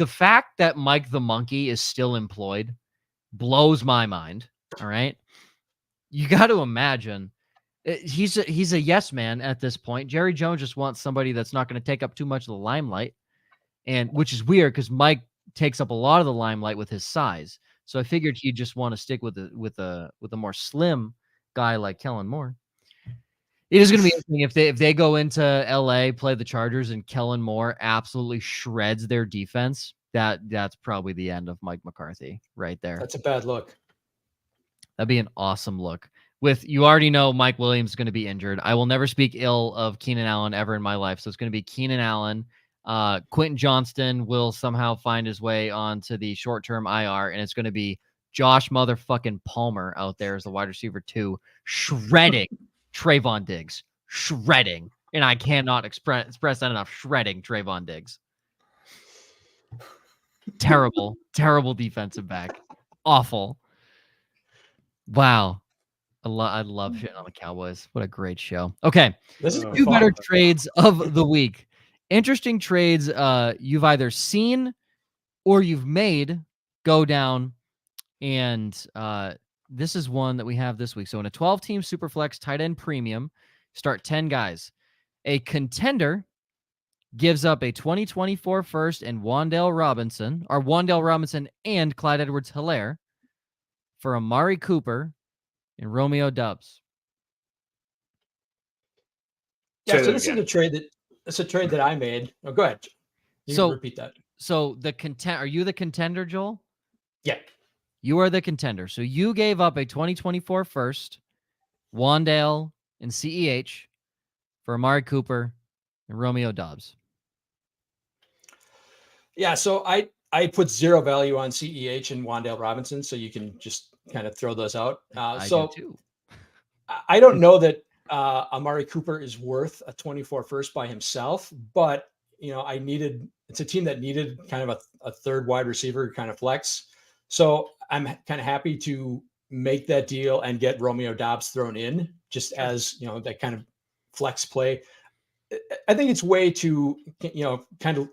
fact that Mike the Monkey is still employed blows my mind. All right. You got to imagine he's a yes man at this point. Jerry Jones just wants somebody that's not going to take up too much of the limelight, and which is weird because Mike takes up a lot of the limelight with his size. So I figured he'd just want to stick with a more slim guy like Kellen Moore. It is going to be interesting if they go into LA, play the Chargers, and Kellen Moore absolutely shreds their defense. That's probably the end of Mike McCarthy right there. That's a bad look. That'd be an awesome look. You already know Mike Williams is going to be injured. I will never speak ill of Keenan Allen ever in my life. So it's going to be Keenan Allen. Quentin Johnston will somehow find his way onto the short-term IR, and it's going to be Josh motherfucking Palmer out there as the wide receiver 2, shredding Trayvon Diggs. Shredding. And I cannot express that enough. Shredding Trayvon Diggs. Terrible defensive back. Awful. Wow. I love shitting on the Cowboys. What a great show. Okay. This is 2 better trades of the week. Interesting trades you've either seen or you've made go down. And this is one that we have this week. So in a 12-team SuperFlex tight end premium, start 10 guys. A contender gives up a 2024 first and Wan'Dale Robinson and Clyde Edwards-Helaire for Amari Cooper and Romeo Doubs. Yeah, so this is a trade that I made. Oh, go ahead. You can repeat that. So are you the contender, Joel? Yeah. You are the contender. So you gave up a 2024 first, Wan'Dale and CEH for Amari Cooper and Romeo Doubs. Yeah, so I put 0 value on CEH and Wan'Dale Robinson, so you can just kind of throw those out. I do too. I don't know that Amari Cooper is worth a 24 first by himself, but it's a team that needed kind of a third wide receiver kind of flex. So I'm kind of happy to make that deal and get Romeo Doubs thrown in just as, that kind of flex play. I think it's way to, kind of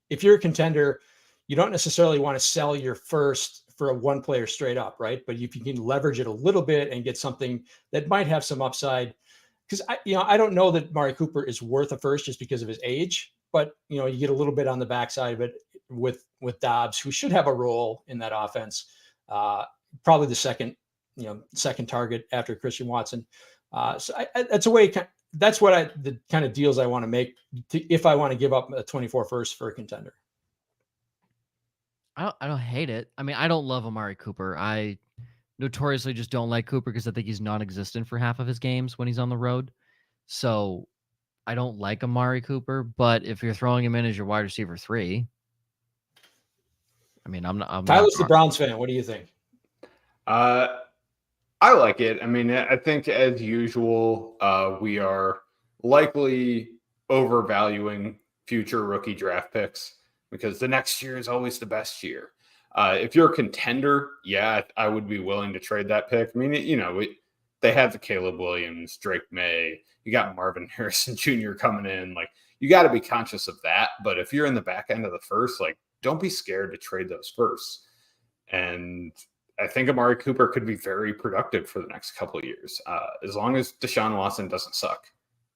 if you're a contender, you don't necessarily want to sell your first for a one player straight up, right? But if you can leverage it a little bit and get something that might have some upside, because I don't know that Mari Cooper is worth a first just because of his age, but you get a little bit on the backside of it with Doubs, who should have a role in that offense. Probably the second target after Christian Watson. So that's a way. That's the kind of deals I want to make if I want to give up a 24 first for a contender. I don't hate it. I mean, I don't love Amari Cooper. I notoriously just don't like Cooper because I think he's non-existent for half of his games when he's on the road. So I don't like Amari Cooper, but if you're throwing him in as your wide receiver 3, I mean, Tyler's the Browns fan. What do you think? I like it. I mean, I think as usual, we are likely overvaluing future rookie draft picks because the next year is always the best year. If you're a contender, yeah, I would be willing to trade that pick. I mean, they have the Caleb Williams, Drake May. You got Marvin Harrison Jr. coming in. Like, you got to be conscious of that. But if you're in the back end of the first, like, don't be scared to trade those first. And I think Amari Cooper could be very productive for the next couple of years, as long as Deshaun Watson doesn't suck.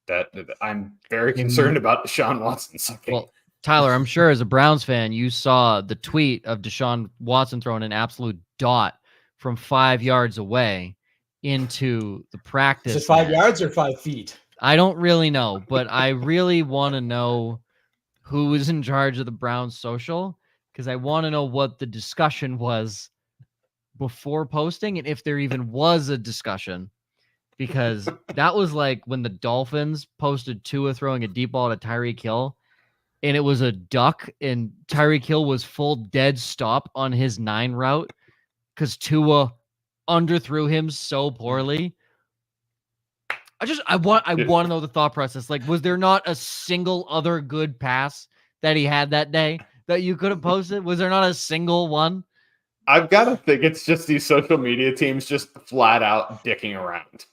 That I'm very concerned about Deshaun Watson sucking. Well, Tyler, I'm sure as a Browns fan, you saw the tweet of Deshaun Watson throwing an absolute dot from 5 yards away into the practice. Is it 5 yards or 5 feet? I don't really know, but I really want to know who is in charge of the Browns social, because I want to know what the discussion was before posting and if there even was a discussion, because that was like when the Dolphins posted Tua throwing a deep ball to Tyreek Hill and it was a duck and Tyreek Hill was full dead stop on his 9 route because Tua underthrew him so poorly. I want to know the thought process. Like, was there not a single other good pass that he had that day that you could have posted? Was there not a single one? I've got to think it's just these social media teams just flat out dicking around.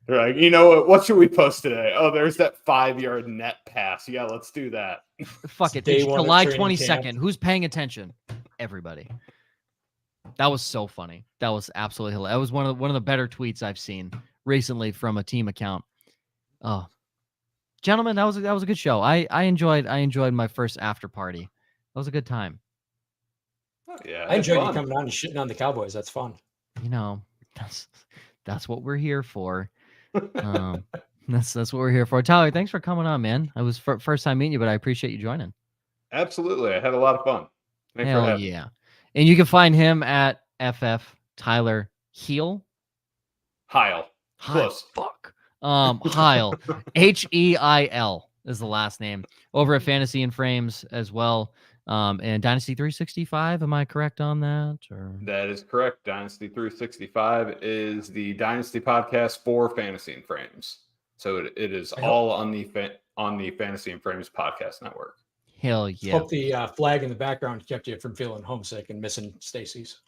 They're like, you know what should we post today? Oh, there's that 5-yard net pass. Yeah, let's do that. Fuck it. It's July 22nd. Who's paying attention? Everybody. That was so funny. That was absolutely hilarious. That was one of the better tweets I've seen recently from a team account. Oh, gentlemen, that was a good show. I enjoyed my first after party. That was a good time. Oh, yeah, I enjoyed you coming on and shitting on the Cowboys. That's fun. That's what we're here for. That's what we're here for. Tyler, thanks for coming on, man. I was first time meeting you, but I appreciate you joining. Absolutely, I had a lot of fun. Thanks for having me. And you can find him at FF Tyler Heil. Close. Fuck. Heil. Heil is the last name. Over at Fantasy and Frames as well. And Dynasty 365, am I correct on that? Or? That is correct. Dynasty 365 is the Dynasty podcast for Fantasy and Frames. So it is all on the Fantasy and Frames podcast network. Hell yeah. Hope the flag in the background kept you from feeling homesick and missing Stacy's.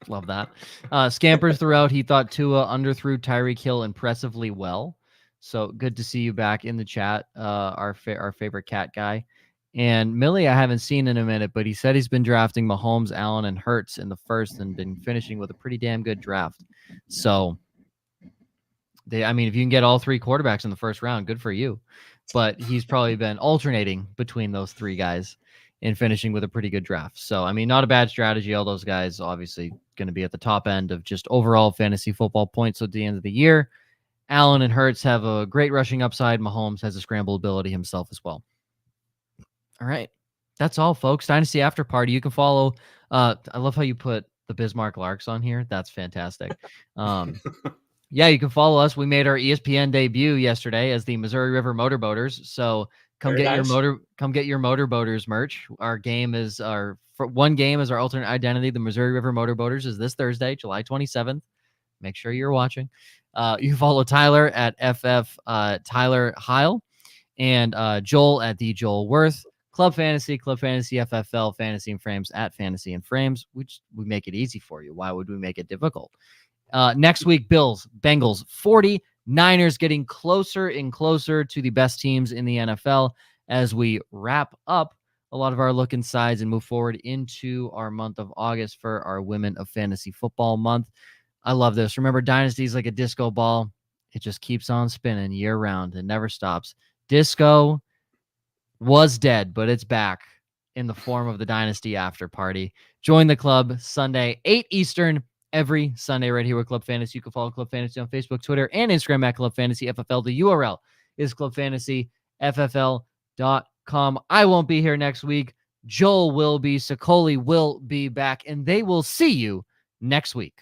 Love that. Scampers throughout. He thought Tua underthrew Tyreek Hill impressively well. So good to see you back in the chat, our favorite cat guy. And Millie, I haven't seen in a minute, but he said he's been drafting Mahomes, Allen, and Hurts in the first and been finishing with a pretty damn good draft. So, if you can get all 3 quarterbacks in the first round, good for you. But he's probably been alternating between those 3 guys and finishing with a pretty good draft. So, not a bad strategy. All those guys obviously going to be at the top end of just overall fantasy football points at the end of the year. Allen and Hurts have a great rushing upside. Mahomes has a scramble ability himself as well. All right. That's all, folks. Dynasty After Party. You can follow. I love how you put the Bismarck Larks on here. That's fantastic. Yeah, you can follow us. We made our ESPN debut yesterday as the Missouri River Motorboaters. So come get your Motorboaters merch. One game is our alternate identity. The Missouri River Motorboaters is this Thursday, July 27th. Make sure you're watching. You follow Tyler at FF Tyler Heil. and Joel at the Joel Wirth. Club Fantasy FFL, Fantasy and Frames at Fantasy and Frames. We make it easy for you. Why would we make it difficult? Next week, Bills, Bengals, 40. Niners getting closer and closer to the best teams in the NFL as we wrap up a lot of our look insides and move forward into our month of August for our Women of Fantasy Football month. I love this. Remember, Dynasty is like a disco ball. It just keeps on spinning year round. It never stops. Disco was dead, but it's back in the form of the Dynasty After Party. Join the club Sunday, 8 Eastern, every Sunday right here with Club Fantasy. You can follow Club Fantasy on Facebook, Twitter, and Instagram at Club Fantasy FFL. The URL is clubfantasyffl.com. I won't be here next week. Joel will be. Sicoli will be back, and they will see you next week.